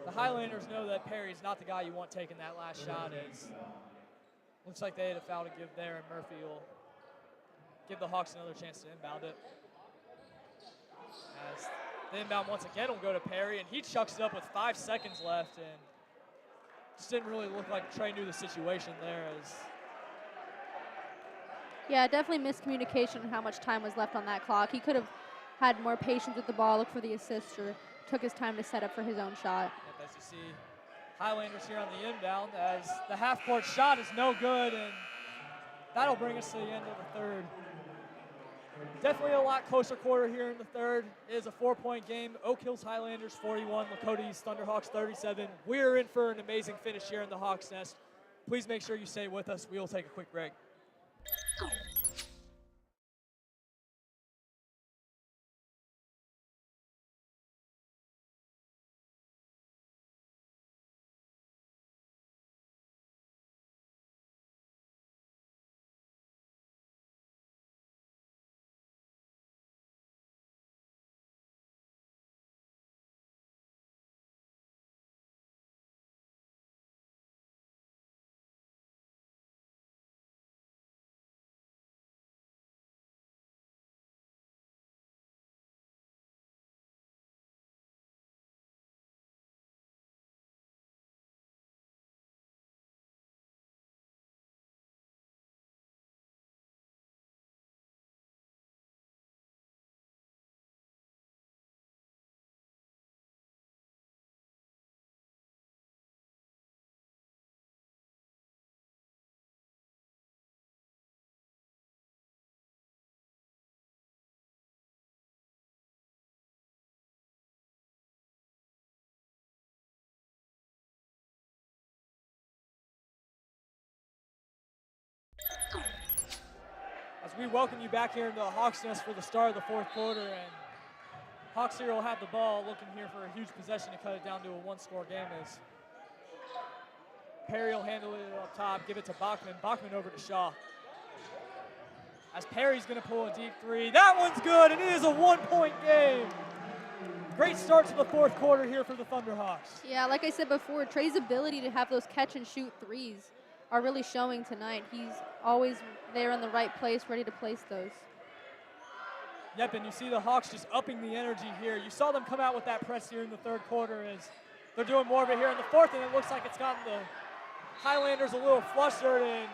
the Highlanders know that Perry's not the guy you want taking that last shot. As looks like they had a foul to give there, and Murphy will give the Hawks another chance to inbound it. As the inbound once again will go to Perry, and he chucks it up with 5 seconds left, and just didn't really look like Trey knew the situation there. As yeah, definitely miscommunication on how much time was left on that clock. He could have had more patience with the ball, look for the assist, or took his time to set up for his own shot. Yep, as you see, Highlanders here on the inbound as the half-court shot is no good, and that'll bring us to the end of the third. Definitely a lot closer quarter here in the third. It is a 4-point game. Oak Hills Highlanders 41, Lakota East Thunderhawks 37. We're in for an amazing finish here in the Hawks Nest. Please make sure you stay with us. We will take a quick break. we welcome you back here into the Hawks Nest for the start of the fourth quarter, and Hawks here will have the ball, looking here for a huge possession to cut it down to a one-score game. As Perry will handle it up top, give it to Bachman. Bachman over to Shaw. As Perry's going to pull a deep three. That one's good, and it is a one-point game. Great start to the fourth quarter here for the Thunderhawks. Yeah, like I said before, Trey's ability to have those catch-and-shoot threes are really showing tonight. He's always there in the right place, ready to place those. Yep, and you see the Hawks just upping the energy here. You saw them come out with that press here in the third quarter as they're doing more of it here in the fourth, and it looks like it's gotten the Highlanders a little flustered, and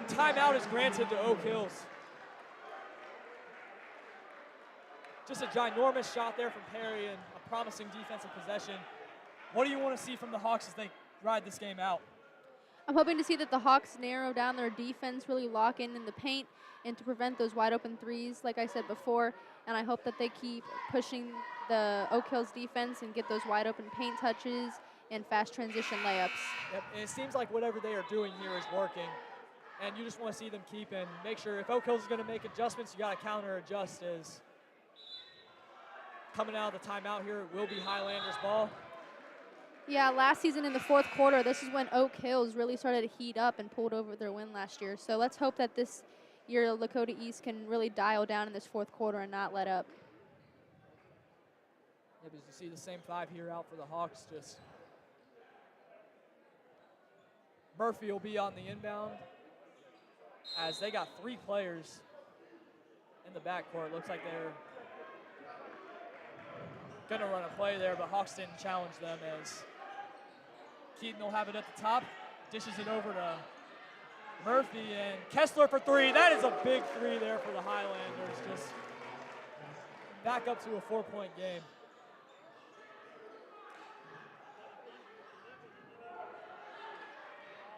timeout is granted to Oak Hills. Just a ginormous shot there from Perry and a promising defensive possession. What do you want to see from the Hawks as they ride this game out? I'm hoping to see that the Hawks narrow down their defense, really lock in the paint, and to prevent those wide open threes, like I said before. And I hope that they keep pushing the Oak Hills defense and get those wide open paint touches and fast transition layups. Yep, and it seems like whatever they are doing here is working. And you just want to see them keep and make sure if Oak Hills is going to make adjustments, you got to counter adjust. As coming out of the timeout here, it will be Highlanders ball. Yeah, last season in the fourth quarter, this is when Oak Hills really started to heat up and pulled over their win last year. So let's hope that this year Lakota East can really dial down in this fourth quarter and not let up. Yep, as you see the same five here out for the Hawks. Just Murphy will be on the inbound as they got three players in the backcourt. Looks like they're going to run a play there, but Hawks didn't challenge them as Keaton will have it at the top, dishes it over to Murphy, and Kessler for three. That is a big three there for the Highlanders. Just back up to a 4-point game.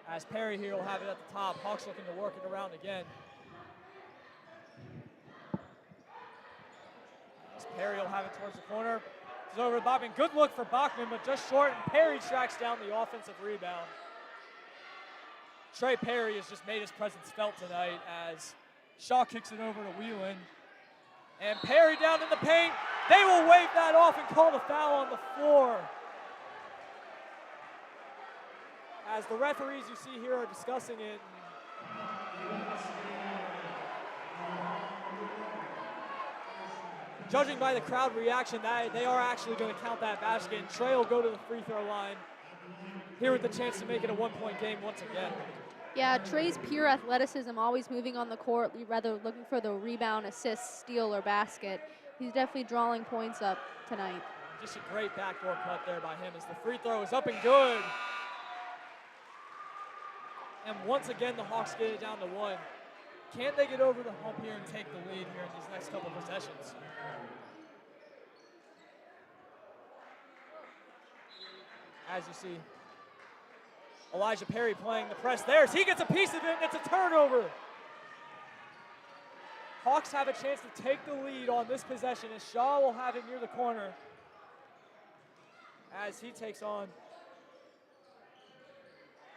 As Perry here will have it at the top. Hawks looking to work it around again. As Perry will have it towards the corner. It's over to Bachman. Good look for Bachman, but just short, and Perry tracks down the offensive rebound. Trey Perry has just made his presence felt tonight as Shaw kicks it over to Whelan. And Perry down in the paint. They will wave that off and call the foul on the floor. As the referees you see here are discussing it. Judging by the crowd reaction, they are actually going to count that basket. And Trey will go to the free throw line here with the chance to make it a 1-point game once again. Yeah, Trey's pure athleticism, always moving on the court, rather looking for the rebound, assist, steal, or basket. He's definitely drawing points up tonight. Just a great backdoor cut there by him as the free throw is up and good. And once again, the Hawks get it down to one. Can they get over the hump here and take the lead here in these next couple of possessions? As you see, Elijah Perry playing the press there. He gets a piece of it, and it's a turnover. Hawks have a chance to take the lead on this possession as Shaw will have it near the corner as he takes on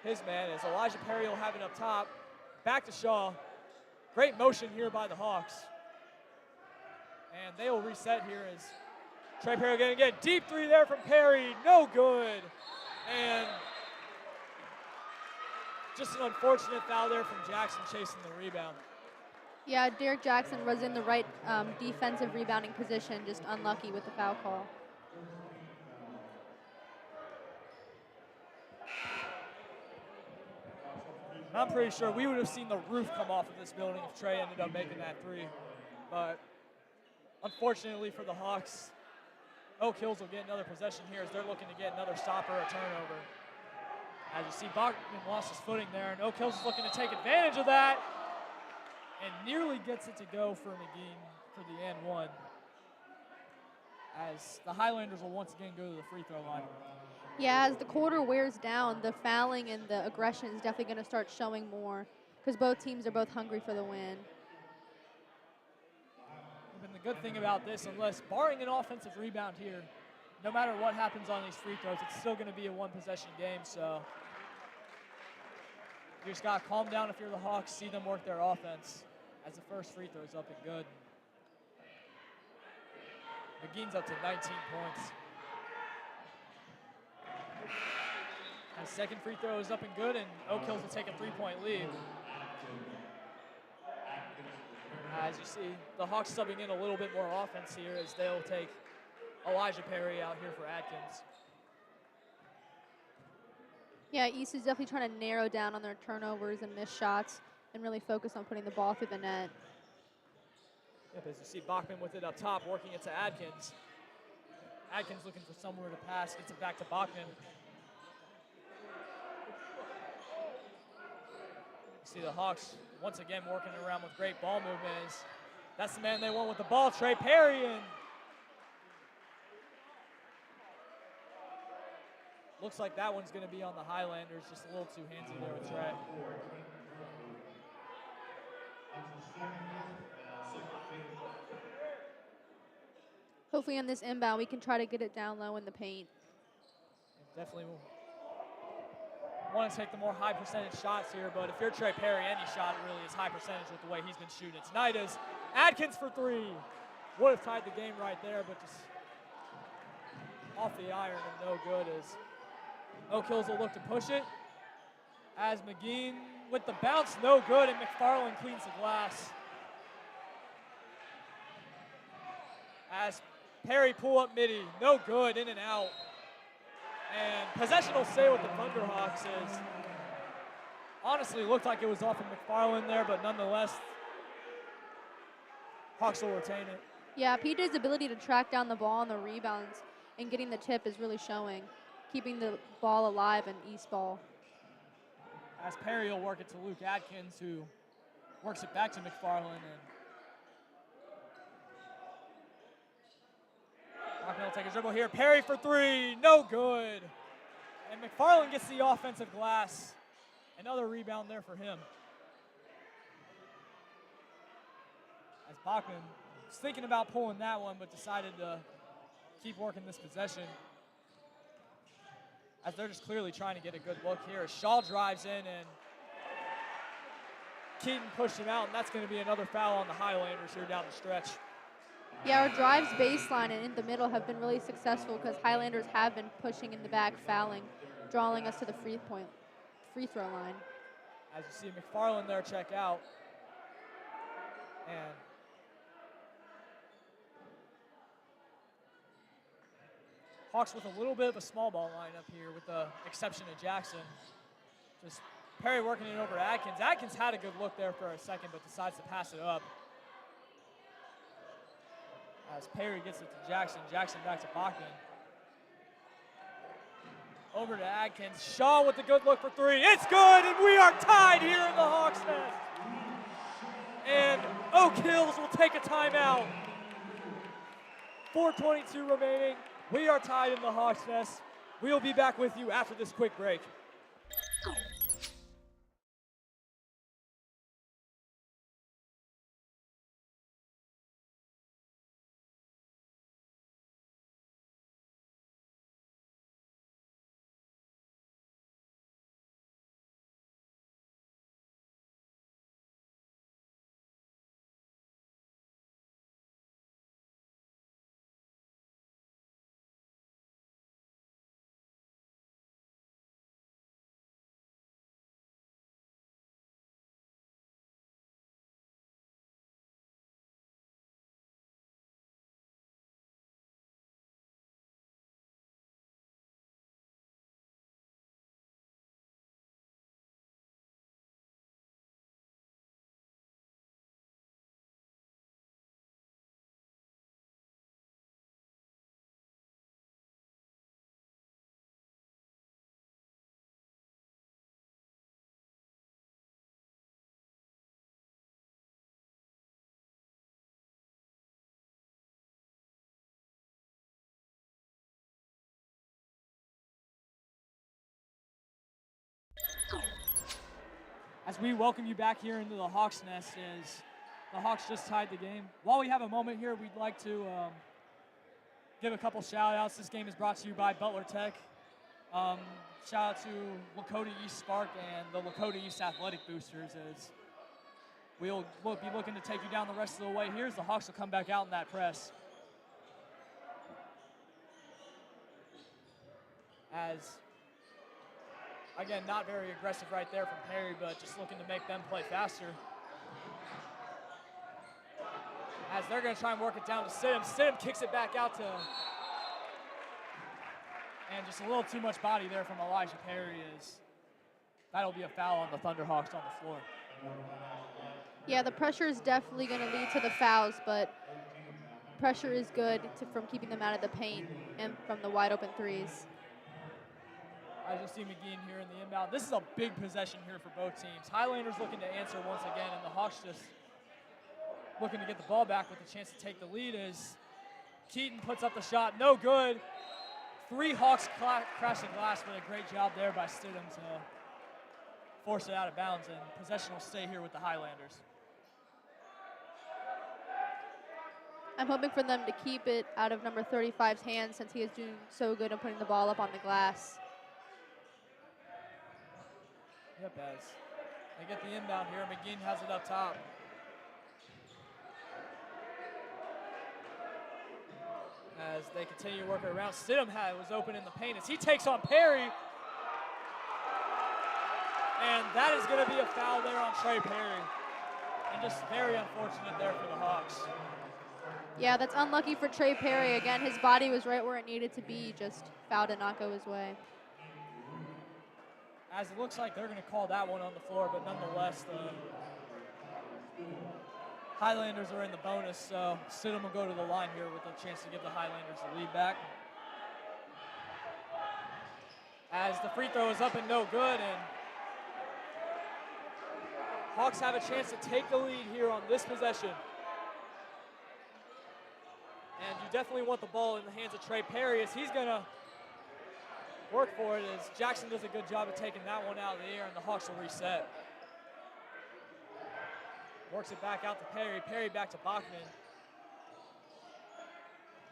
his man, as Elijah Perry will have it up top. Back to Shaw. Great motion here by the Hawks. And they will reset here as Trey Perry going to get a deep three there from Perry. No good. And just an unfortunate foul there from Jackson chasing the rebound. Yeah, Derek Jackson was in the right defensive rebounding position, just unlucky with the foul call. I'm pretty sure we would have seen the roof come off of this building if Trey ended up making that three. But unfortunately for the Hawks, Oak Hills will get another possession here as they're looking to get another stop or a turnover. As you see, Bachman lost his footing there, and Oak Hills is looking to take advantage of that and nearly gets it to go for McGee for the and one. As the Highlanders will once again go to the free throw line. Yeah, as the quarter wears down, the fouling and the aggression is definitely going to start showing more because both teams are both hungry for the win. And the good thing about this, unless barring an offensive rebound here, no matter what happens on these free throws, it's still going to be a one-possession game. So you just got to calm down if you're the Hawks, see them work their offense. as the first free throw is up and good. McGee's up to 19 points. His second free throw is up and good, and Oak Hills will take a 3-point lead. As you see, the Hawks subbing in a little bit more offense here as they'll take Elijah Perry out here for Atkins. Yeah, East is definitely trying to narrow down on their turnovers and missed shots and really focus on putting the ball through the net. Yep, as you see Bachman with it up top, working it to Adkins. Adkins looking for somewhere to pass, gets it back to Bachman. You see the Hawks once again working around with great ball movement. That's the man they want with the ball, Trey Perry. And looks like that one's going to be on the Highlanders, just a little too handsy there with Trey. Hopefully on this inbound, we can try to get it down low in the paint. Definitely want to take the more high percentage shots here, but if you're Trey Perry, any shot really is high percentage with the way he's been shooting tonight. As Adkins for three. Would have tied the game right there, but just off the iron and no good as Oak Hills will look to push it. As McGee with the bounce, no good, and McFarland cleans the glass. As Perry pull up midi, no good, in and out. And possession will stay with the Thunderhawks as honestly looked like it was off of McFarland there, but nonetheless, Hawks will retain it. Yeah, PJ's ability to track down the ball on the rebounds and getting the tip is really showing, keeping the ball alive in East ball. As Perry will work it to Luke Adkins, who works it back to McFarland. And Bachman will take a dribble here. Perry for three, no good. And McFarland gets the offensive glass. Another rebound there for him. As Bachman was thinking about pulling that one, but decided to keep working this possession. As they're just clearly trying to get a good look here. As Shaw drives in and Keaton pushed him out, and that's going to be another foul on the Highlanders here down the stretch. Yeah, our drives baseline and in the middle have been really successful because Highlanders have been pushing in the back, fouling, drawing us to the free throw line. As you see McFarland there check out. And Hawks with a little bit of a small ball lineup here with the exception of Jackson. Just Perry working it over to Atkins. Atkins had a good look there for a second, but decides to pass it up. As Perry gets it to Jackson, Jackson back to Bachman. Over to Adkins. Shaw with a good look for three. It's good, and we are tied here in the Hawks' nest. And Oak Hills will take a timeout. 4:22 remaining. We are tied in the Hawks' nest. We'll be back with you after this quick break. As we welcome you back here into the Hawks' nest, as the Hawks just tied the game. While we have a moment here, we'd like to give a couple shout-outs. This game is brought to you by Butler Tech. Shout out to Lakota East Spark and the Lakota East Athletic Boosters, as We'll be looking to take you down the rest of the way here as the Hawks will come back out in that press. As, again, not very aggressive right there from Perry, but just looking to make them play faster. As they're going to try and work it down to Stidham. Stidham kicks it back out to, and just a little too much body there from Elijah Perry. That'll be a foul on the Thunderhawks on the floor. Yeah, the pressure is definitely going to lead to the fouls, but pressure is good from keeping them out of the paint and from the wide open threes. As you see McGean here in the inbound. This is a big possession here for both teams. Highlanders looking to answer once again, and the Hawks just looking to get the ball back with a chance to take the lead as Keaton puts up the shot. No good. 3 Hawks crash the glass, but a great job there by Stidham to force it out of bounds, and possession will stay here with the Highlanders. I'm hoping for them to keep it out of number 35's hands since he is doing so good at putting the ball up on the glass. Yep, as they get the inbound here, McGean has it up top. As they continue working around, Stidham was open in the paint as he takes on Perry. And that is going to be a foul there on Trey Perry. And just very unfortunate there for the Hawks. Yeah, that's unlucky for Trey Perry. Again, his body was right where it needed to be, just foul did not go his way. As it looks like they're going to call that one on the floor, but nonetheless, the Highlanders are in the bonus, so Stidham will go to the line here with a chance to give the Highlanders the lead back. As the free throw is up and no good, and Hawks have a chance to take the lead here on this possession. And you definitely want the ball in the hands of Trey Perry as he's going to work for it as Jackson does a good job of taking that one out of the air, and the Hawks will reset. Works it back out to Perry. Perry back to Bachman.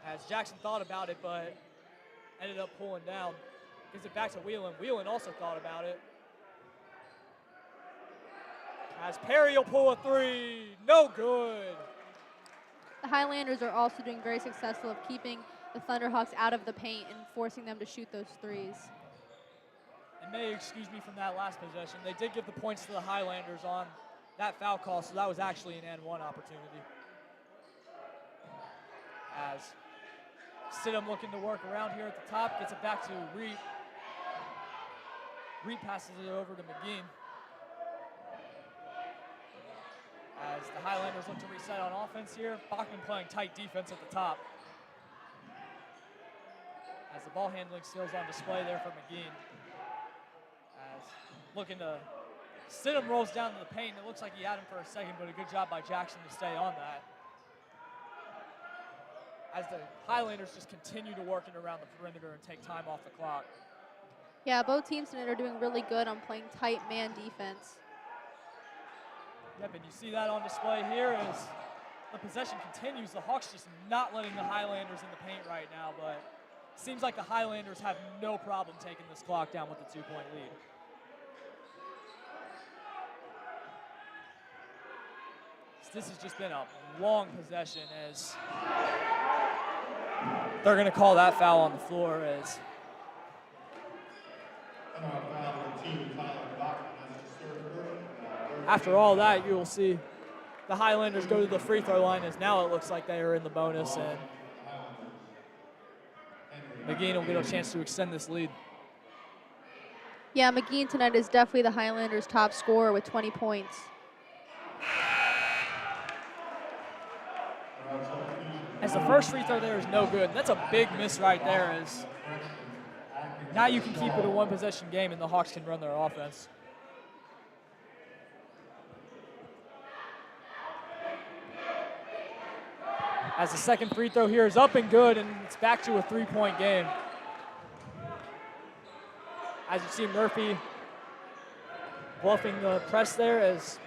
As Jackson thought about it, but ended up pulling down. Gives it back to Whelan. Whelan also thought about it. As Perry will pull a 3. No good. The Highlanders are also doing very successful of keeping the Thunderhawks out of the paint and forcing them to shoot those threes. And may excuse me from that last possession. They did give the points to the Highlanders on that foul call, so that was actually an and one opportunity. As Stidham looking to work around here at the top, gets it back to Reed. Reed passes it over to McGean. As the Highlanders look to reset on offense here, Bachman playing tight defense at the top. As the ball handling skills on display there for McGean. As looking to, Stidham rolls down to the paint. It looks like he had him for a second, but a good job by Jackson to stay on that. As the Highlanders just continue to work it around the perimeter and take time off the clock. Yeah, both teams tonight are doing really good on playing tight man defense. Yep, and you see that on display here as the possession continues. The Hawks just not letting the Highlanders in the paint right now, but it seems like the Highlanders have no problem taking this clock down with the 2-point lead. This has just been a long possession as they're going to call that foul on the floor as after all that, you will see the Highlanders go to the free throw line as now it looks like they are in the bonus, and McGean will get a chance to extend this lead. Yeah, McGean tonight is definitely the Highlanders' top scorer with 20 points. As the first free throw there is no good. That's a big miss right there as now you can keep it a one-possession game and the Hawks can run their offense. As the second free throw here is up and good, and it's back to a 3-point game. As you see Murphy bluffing the press there as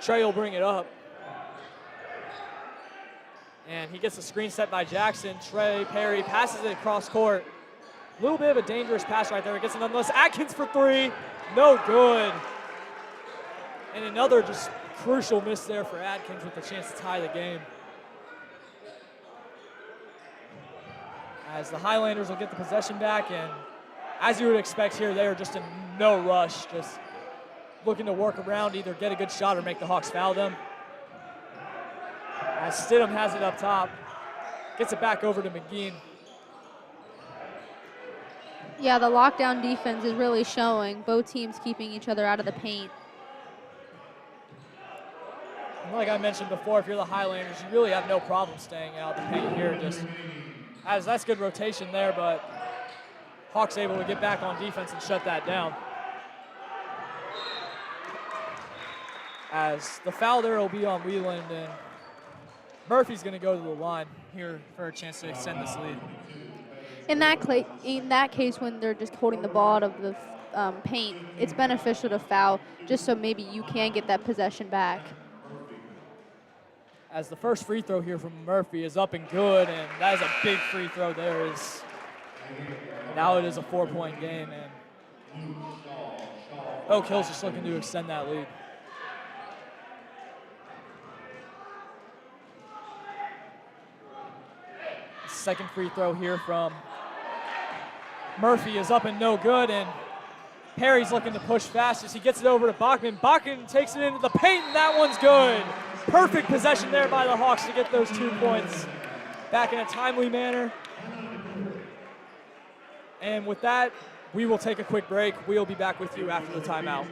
Trey will bring it up. And he gets a screen set by Jackson. Trey Perry passes it across court. A little bit of a dangerous pass right there. It gets it nonetheless. Atkins for 3. No good. And another just crucial miss there for Adkins with the chance to tie the game. As the Highlanders will get the possession back, and as you would expect here, they are just in no rush, just looking to work around, either get a good shot or make the Hawks foul them. As Stidham has it up top, gets it back over to McGinn. Yeah, the lockdown defense is really showing. Both teams keeping each other out of the paint. And like I mentioned before, if you're the Highlanders, you really have no problem staying out the paint here. Just as that's good rotation there, but Hawks able to get back on defense and shut that down. As the foul there will be on Wheeland, and Murphy's going to go to the line here for a chance to extend this lead. In that case, when they're just holding the ball out of the paint, it's beneficial to foul just so maybe you can get that possession back. As the first free throw here from Murphy is up and good, and that is a big free throw there. Now it is a 4-point game, and Oak Hill's just looking to extend that lead. Second free throw here from Murphy is up and no good, and Perry's looking to push fast as he gets it over to Bachman. Bachman takes it into the paint, and that one's good. Perfect possession there by the Hawks to get those 2 points back in a timely manner. And with that, we will take a quick break. We'll be back with you after the timeout.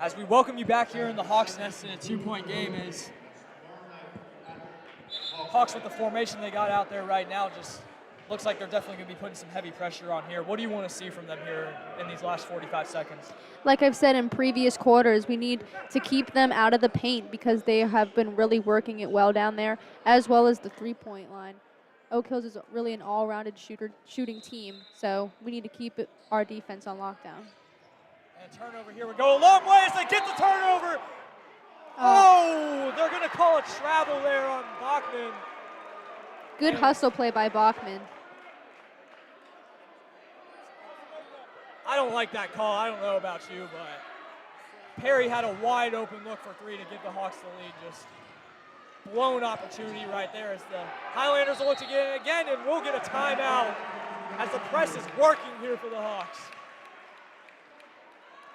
As we welcome you back here in the Hawks Nest in a 2-point game, is Hawks with the formation they got out there right now just looks like they're definitely going to be putting some heavy pressure on here. What do you want to see from them here in these last 45 seconds? Like I've said in previous quarters, we need to keep them out of the paint because they have been really working it well down there, as well as the three-point line. Oak Hills is really an all-rounded shooting team, so we need to keep our defense on lockdown. And turnover here would go a long way as they get the turnover. Oh, they're going to call a travel there on Bachman. Good hustle play by Bachman. I don't like that call. I don't know about you, but Perry had a wide open look for 3 to give the Hawks the lead. Just blown opportunity right there as the Highlanders will look to get it again, and we'll get a timeout as the press is working here for the Hawks.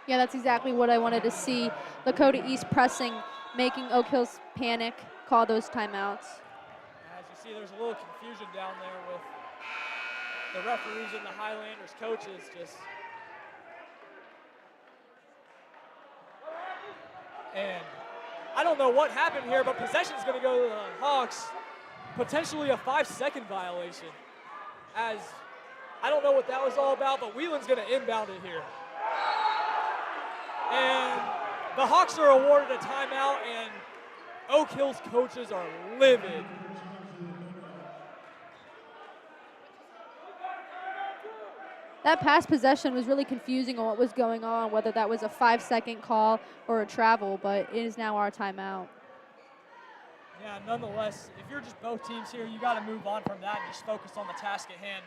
Yeah, that's exactly what I wanted to see. Lakota East pressing, making Oak Hills panic, call those timeouts. As you see, there's a little confusion down there with the referees and the Highlanders coaches just. And I don't know what happened here, but possession is going to go to the Hawks. Potentially a 5-second violation. As I don't know what that was all about, but Wheeland's going to inbound it here. And the Hawks are awarded a timeout, and Oak Hill's coaches are livid. That pass possession was really confusing on what was going on, whether that was a 5-second call or a travel, but it is now our timeout. Yeah, nonetheless, if you're just both teams here, you got to move on from that and just focus on the task at hand.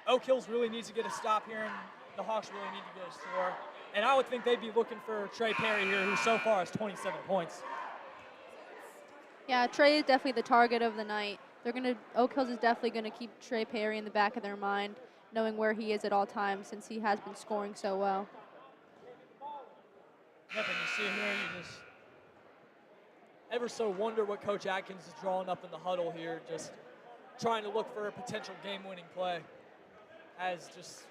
Oak Hills really needs to get a stop here, and the Hawks really need to get a score. And I would think they'd be looking for Trey Perry here, who so far has 27 points. Yeah, Trey is definitely the target of the night. Oak Hills is definitely going to keep Trey Perry in the back of their mind, knowing where he is at all times since he has been scoring so well. Yep, and you see here, you just ever so wonder what Coach Atkins is drawing up in the huddle here, just trying to look for a potential game-winning play. As just,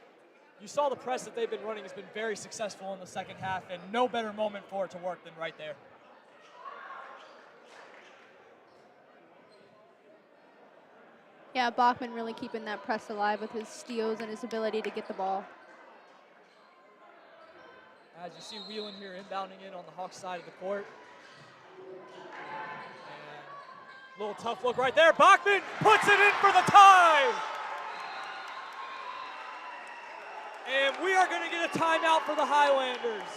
you saw the press that they've been running has been very successful in the second half, and no better moment for it to work than right there. Yeah, Bachman really keeping that press alive with his steals and his ability to get the ball. As you see Whelan here inbounding in on the Hawks side of the court. And a little tough look right there. Bachman puts it in for the tie. And we are going to get a timeout for the Highlanders.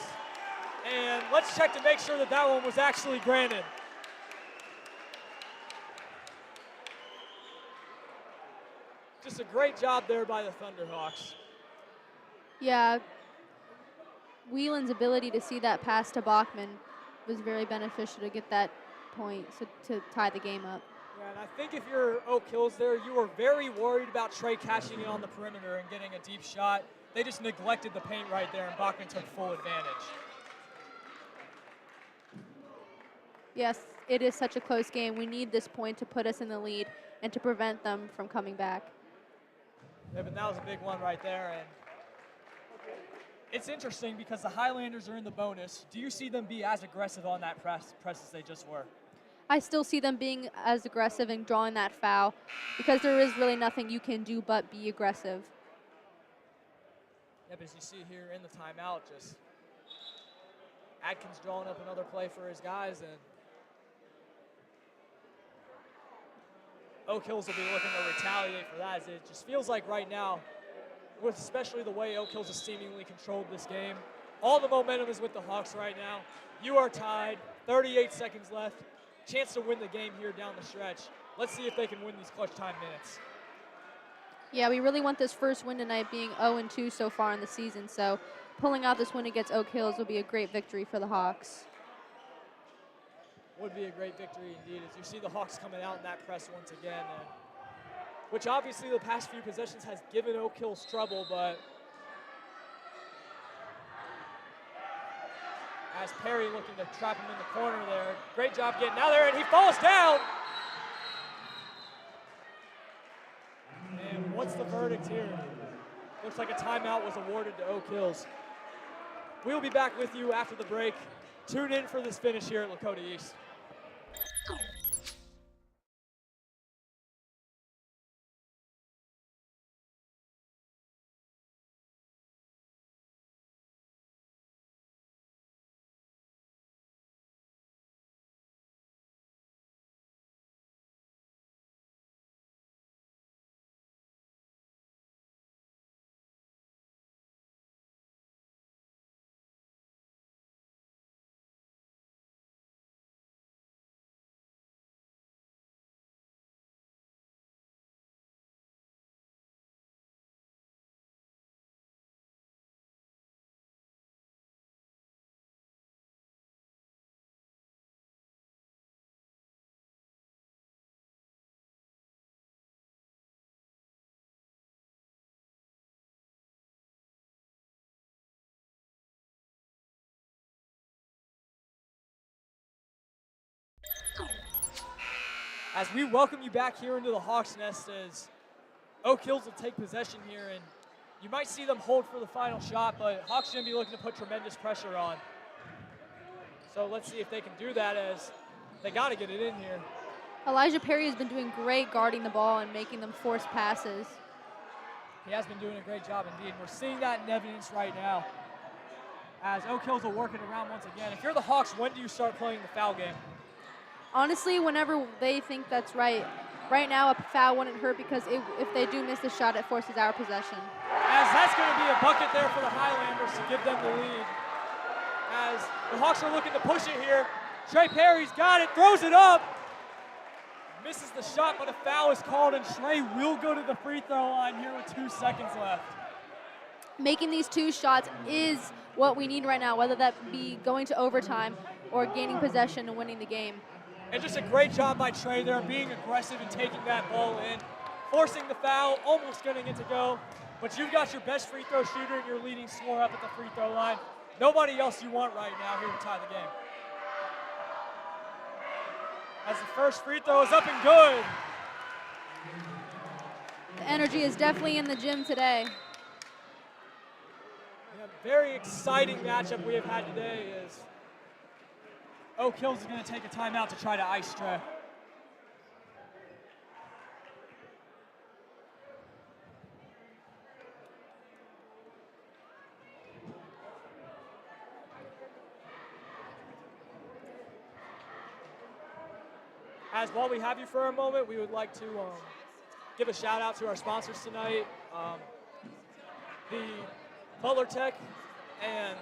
And let's check to make sure that that one was actually granted. Just a great job there by the Thunderhawks. Yeah, Whelan's ability to see that pass to Bachman was very beneficial to get that point to tie the game up. Yeah, and I think if you're Oak Hills there, you were very worried about Trey catching it on the perimeter and getting a deep shot. They just neglected the paint right there, and Bachman took full advantage. Yes, it is such a close game. We need this point to put us in the lead and to prevent them from coming back. Yeah, but that was a big one right there. And it's interesting because the Highlanders are in the bonus. Do you see them be as aggressive on that press as they just were? I still see them being as aggressive and drawing that foul because there is really nothing you can do but be aggressive. Yep, as you see here in the timeout, just Adkins drawing up another play for his guys, and Oak Hills will be looking to retaliate for that, as it just feels like right now, with especially the way Oak Hills has seemingly controlled this game, all the momentum is with the Hawks right now. You are tied, 38 seconds left, chance to win the game here down the stretch. Let's see if they can win these clutch time minutes. Yeah, we really want this first win tonight, being 0-2 so far in the season, so pulling out this win against Oak Hills will be a great victory for the Hawks. Would be a great victory indeed, as you see the Hawks coming out in that press once again, and which obviously the past few possessions has given Oak Hills trouble, but as Perry looking to trap him in the corner there, great job getting out there, and he falls down. And what's the verdict here? Looks like a timeout was awarded to Oak Hills. We'll be back with you after the break. Tune in for this finish here at Lakota East. As we welcome you back here into the Hawks Nest, as Oak Hills will take possession here, and you might see them hold for the final shot, but Hawks are going to be looking to put tremendous pressure on. So let's see if they can do that, as they got to get it in here. Elijah Perry has been doing great guarding the ball and making them force passes. He has been doing a great job indeed. We're seeing that in evidence right now, as Oak Hills will work it around once again. If you're the Hawks, when do you start playing the foul game? Honestly, whenever they think that's right. Right now, a foul wouldn't hurt because if they do miss the shot, it forces our possession. As that's going to be a bucket there for the Highlanders to give them the lead. As the Hawks are looking to push it here. Trey Perry's got it, throws it up. Misses the shot, but a foul is called, and Trey will go to the free throw line here with 2 seconds left. Making these 2 shots is what we need right now, whether that be going to overtime or gaining possession and winning the game. And just a great job by Trey there, being aggressive and taking that ball in, forcing the foul, almost getting it to go. But you've got your best free throw shooter and your leading scorer up at the free throw line. Nobody else you want right now here to tie the game. As the first free throw is up and good. The energy is definitely in the gym today. Yeah, very exciting matchup we have had today is Oak Hills is going to take a timeout to try to ice Trey. As while we have you for a moment, we would like to give a shout out to our sponsors tonight, the Butler Tech and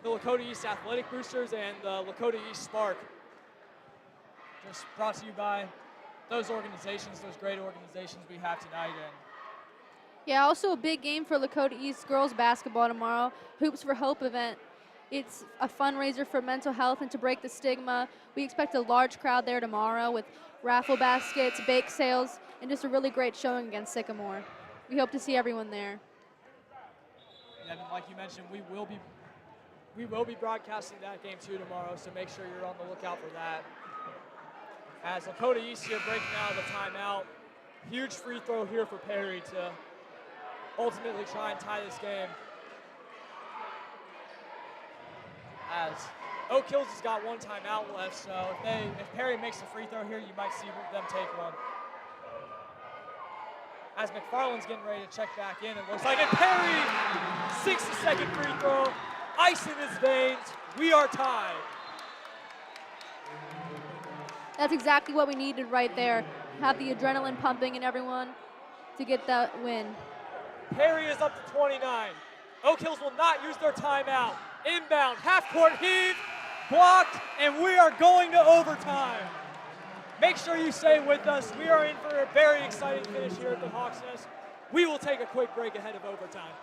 the Lakota East Athletic Boosters and the Lakota East Spark. Just brought to you by those organizations, those great organizations we have tonight. And yeah, also a big game for Lakota East girls basketball tomorrow, Hoops for Hope event. It's a fundraiser for mental health and to break the stigma. We expect a large crowd there tomorrow with raffle baskets, bake sales, and just a really great showing against Sycamore. We hope to see everyone there. Yeah, and like you mentioned, we will be broadcasting that game too tomorrow, so make sure you're on the lookout for that. As Lakota East here breaking out of the timeout, huge free throw here for Perry to ultimately try and tie this game. As Oak Hills has got one timeout left, so if Perry makes a free throw here, you might see them take one. As McFarland's getting ready to check back in, it looks like, and Perry sinks the second free throw, ice in his veins, we are tied. That's exactly what we needed right there. Have the adrenaline pumping in everyone to get that win. Perry is up to 29. Oak Hills will not use their timeout. Inbound, half-court heave, blocked, and we are going to overtime. Make sure you stay with us. We are in for a very exciting finish here at the Hawks Nest. We will take a quick break ahead of overtime.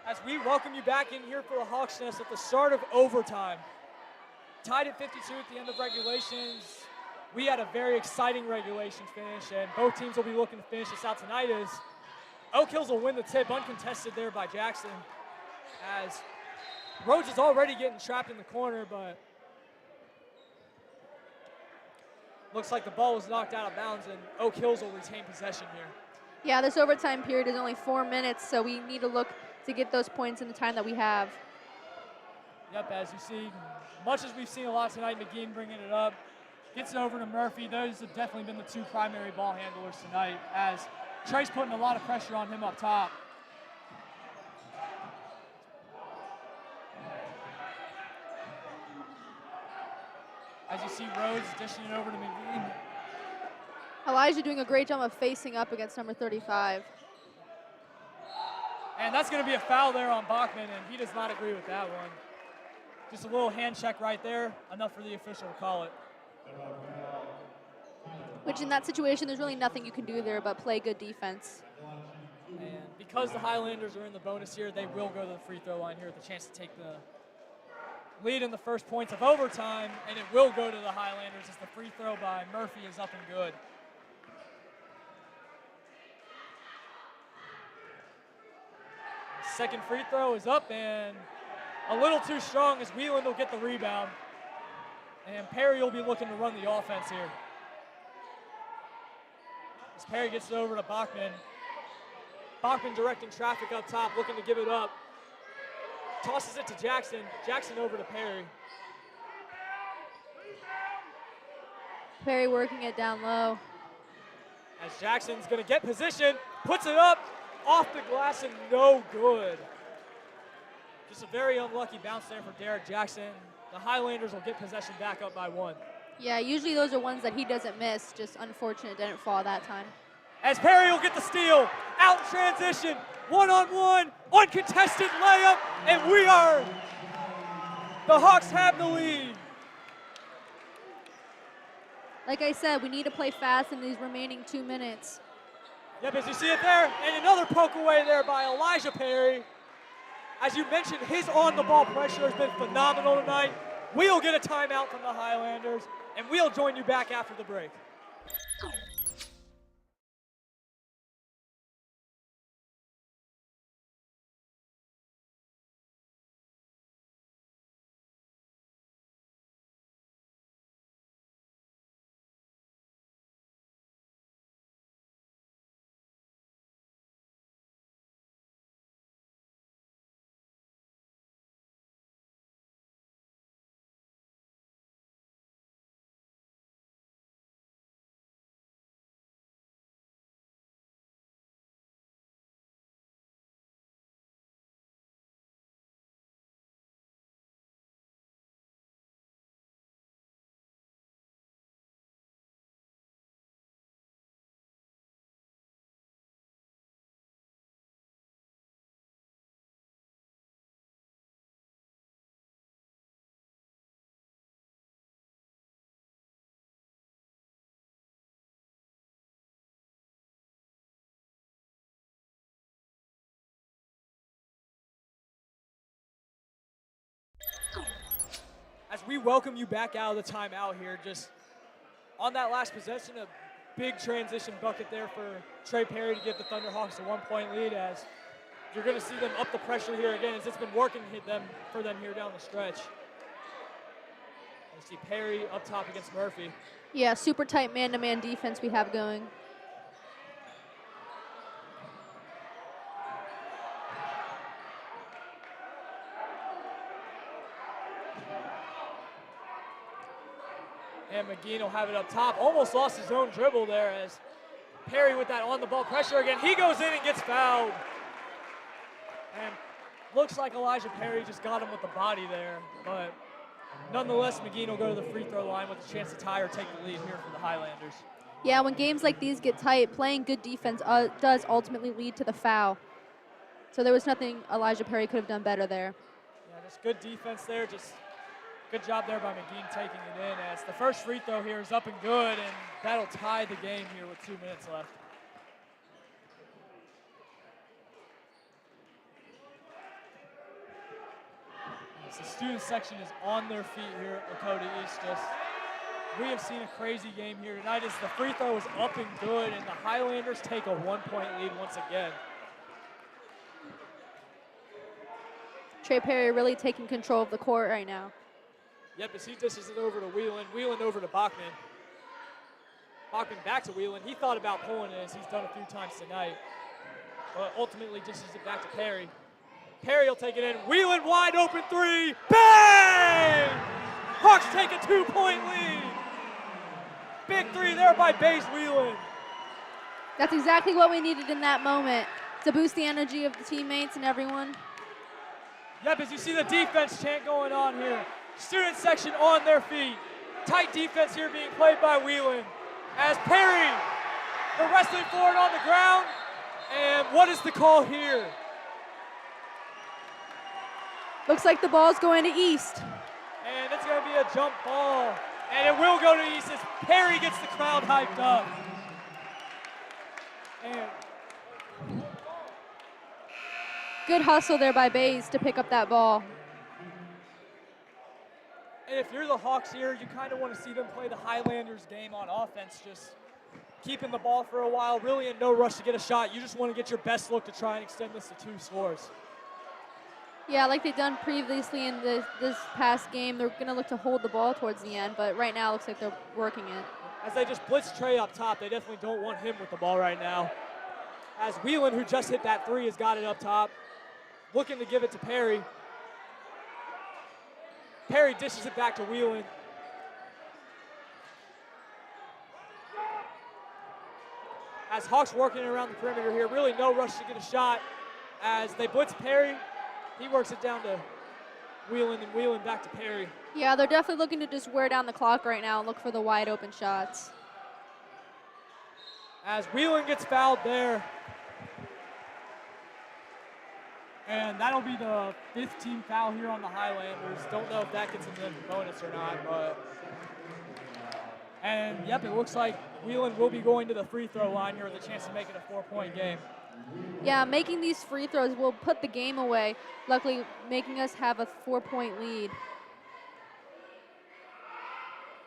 As we welcome you back in here for the Hawks Nest at the start of overtime. Tied at 52 at the end of regulations. We had a very exciting regulation finish, and both teams will be looking to finish this out tonight as Oak Hills will win the tip, uncontested there by Jackson, as Rhodes is already getting trapped in the corner, but looks like the ball was knocked out of bounds, and Oak Hills will retain possession here. Yeah, this overtime period is only 4 minutes, so we need to look to get those points in the time that we have. Yep, as you see, much as we've seen a lot tonight, McGinn bringing it up, gets it over to Murphy. Those have definitely been the two primary ball handlers tonight, as Trey's putting a lot of pressure on him up top. As you see Rhodes dishing it over to McGinn. Elijah doing a great job of facing up against number 35. And that's going to be a foul there on Bachman, and he does not agree with that one. Just a little hand check right there, enough for the official to call it. Which in that situation, there's really nothing you can do there but play good defense. And because the Highlanders are in the bonus here, they will go to the free throw line here with the chance to take the lead in the first points of overtime, and it will go to the Highlanders as the free throw by Murphy is up and good. Second free throw is up and a little too strong as Wheeland will get the rebound. And Perry will be looking to run the offense here. As Perry gets it over to Bachman. Bachman directing traffic up top, looking to give it up. Tosses it to Jackson. Jackson over to Perry. Perry working it down low. As Jackson's going to get position, puts it up, off the glass and no good. Just a very unlucky bounce there for Derek Jackson. The Highlanders will get possession back up by 1. Yeah, usually those are ones that he doesn't miss. Just unfortunate didn't fall that time. As Perry will get the steal, out in transition, one-on-one, uncontested layup, and the Hawks have the lead. Like I said, we need to play fast in these remaining 2 minutes. Yep, as you see it there, and another poke away there by Elijah Perry. As you mentioned, his on-the-ball pressure has been phenomenal tonight. We'll get a timeout from the Highlanders, and we'll join you back after the break. As we welcome you back out of the timeout here, just on that last possession, a big transition bucket there for Trey Perry to give the Thunderhawks a 1-point lead, as you're going to see them up the pressure here again, as it's been working for them here down the stretch. You see Perry up top against Murphy. Yeah, super tight man-to-man defense we have going. And McGee will have it up top. Almost lost his own dribble there as Perry with that on-the-ball pressure again. He goes in and gets fouled. And looks like Elijah Perry just got him with the body there. But nonetheless, McGee will go to the free throw line with a chance to tie or take the lead here for the Highlanders. Yeah, when games like these get tight, playing good defense does ultimately lead to the foul. So there was nothing Elijah Perry could have done better there. Yeah, just good defense there. Just good job there by McGee taking it in, as the first free throw here is up and good, and that'll tie the game here with 2 minutes left. As the student section is on their feet here at Lakota East. We have seen a crazy game here tonight as the free throw is up and good, and the Highlanders take a 1-point lead once again. Trey Perry really taking control of the court right now. Yep, as he dishes it over to Whelan. Whelan over to Bachman. Bachman back to Whelan. He thought about pulling it, as he's done a few times tonight. But ultimately dishes it back to Perry. Perry will take it in. Whelan wide open three. Bang! Hawks take a 2-point lead. Big three there by Baze Whelan. That's exactly what we needed in that moment, to boost the energy of the teammates and everyone. Yep, as you see the defense chant going on here. Student section on their feet. Tight defense here being played by Whelan. As Perry, the wrestling forward on the ground. And what is the call here? Looks like the ball's going to East. And it's going to be a jump ball. And it will go to East as Perry gets the crowd hyped up. And good hustle there by Baze to pick up that ball. And if you're the Hawks here, you kind of want to see them play the Highlanders game on offense, just keeping the ball for a while, really in no rush to get a shot. You just want to get your best look to try and extend this to 2 scores. Yeah, like they've done previously in this past game, they're going to look to hold the ball towards the end, but right now it looks like they're working it. As they just blitz Trey up top, they definitely don't want him with the ball right now. As Whelan, who just hit that three, has got it up top. Looking to give it to Perry. Perry dishes it back to Whelan. As Hawks working around the perimeter here, really no rush to get a shot. As they blitz Perry, he works it down to Whelan and Whelan back to Perry. Yeah, they're definitely looking to just wear down the clock right now and look for the wide open shots. As Whelan gets fouled there. And that'll be the 5th team foul here on the Highlanders. Don't know if that gets them the bonus or not, but. And yep, it looks like Whelan will be going to the free throw line here with a chance to make it a 4-point game. Yeah, making these free throws will put the game away, luckily making us have a 4-point lead.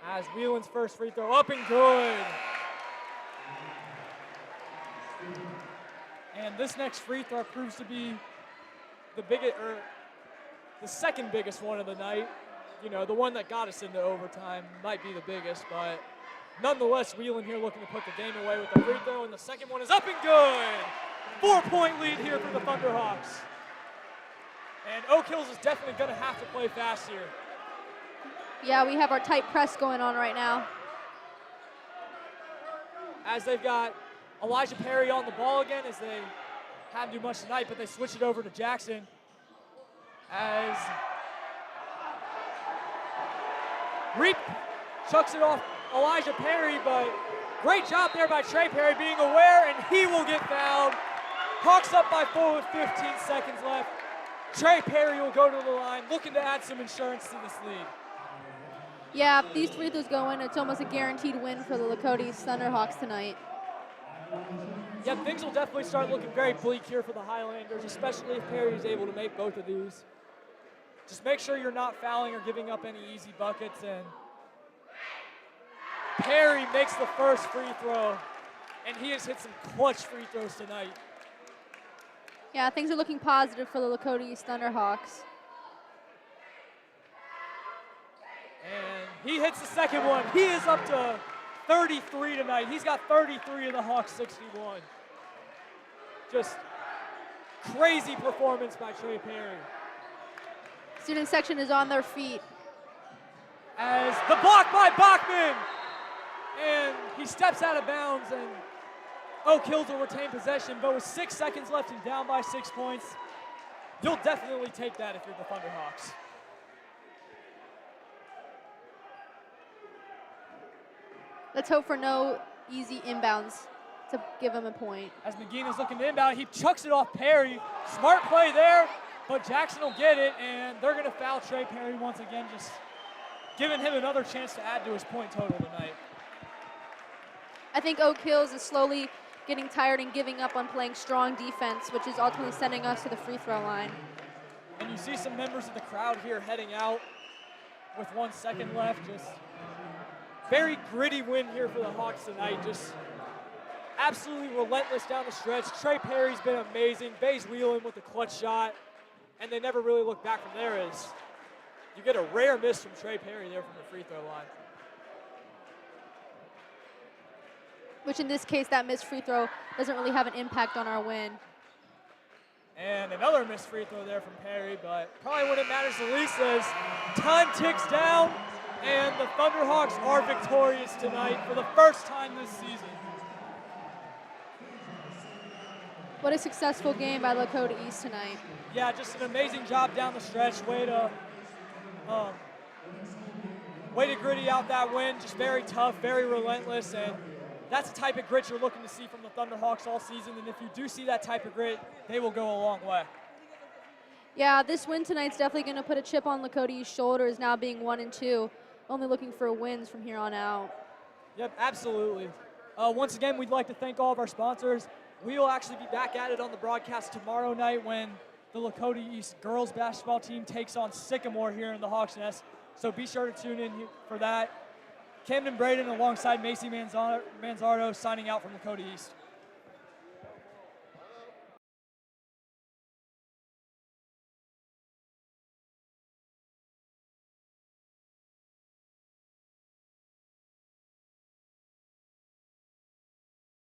As Whelan's first free throw up and good. And this next free throw proves to be the second biggest one of the night. You know, the one that got us into overtime might be the biggest, but nonetheless, Whelan here looking to put the game away with the free throw, and the second one is up and good. 4-point lead here for the Thunderhawks. And Oak Hills is definitely going to have to play fast here. Yeah, we have our tight press going on right now. As they've got Elijah Perry on the ball again, as they haven't do much tonight, but they switch it over to Jackson. As Reap chucks it off Elijah Perry, but great job there by Trey Perry being aware, and he will get fouled. Hawks up by 4 with 15 seconds left. Trey Perry will go to the line, looking to add some insurance to this lead. Yeah, if these free throws go in, it's almost a guaranteed win for the Lakota East Thunderhawks tonight. Yeah, things will definitely start looking very bleak here for the Highlanders, especially if Perry is able to make both of these. Just make sure you're not fouling or giving up any easy buckets. And Perry makes the first free throw, and he has hit some clutch free throws tonight. Yeah, things are looking positive for the Lakota East Thunderhawks. And he hits the second one. He is up to 33 tonight. He's got 33 of the Hawks 61. Just crazy performance by Trey Perry. Student section is on their feet. As the block by Bachman. And he steps out of bounds, and Oak Hills will retain possession, but with 6 seconds left and down by 6 points, you'll definitely take that if you're the Thunderhawks. Let's hope for no easy inbounds to give him a point. As McGinn is looking to inbound, he chucks it off Perry. Smart play there, but Jackson will get it, and they're going to foul Trey Perry once again, just giving him another chance to add to his point total tonight. I think Oak Hills is slowly getting tired and giving up on playing strong defense, which is ultimately sending us to the free throw line. And you see some members of the crowd here heading out with 1 second left. Just very gritty win here for the Hawks tonight. Just absolutely relentless down the stretch. Trey Perry's been amazing. Bays Whelan with the clutch shot, and they never really look back from there. As you get a rare miss from Trey Perry there from the free throw line. Which in this case, that missed free throw doesn't really have an impact on our win. And another missed free throw there from Perry, but probably when it matters the least is time ticks down, and the Thunderhawks are victorious tonight for the first time this season. What a successful game by Lakota East tonight. Yeah, just an amazing job down the stretch. Way to gritty out that win. Just very tough, very relentless, and that's the type of grit you're looking to see from the Thunderhawks all season, and if you do see that type of grit, they will go a long way. Yeah, this win tonight's definitely going to put a chip on Lakota East's shoulders, now being 1-2, only looking for wins from here on out. Yep, absolutely. Once again, we'd like to thank all of our sponsors. We will actually be back at it on the broadcast tomorrow night when the Lakota East girls basketball team takes on Sycamore here in the Hawks Nest, so be sure to tune in for that. Camden Braden alongside Macy Manzardo signing out from Lakota East.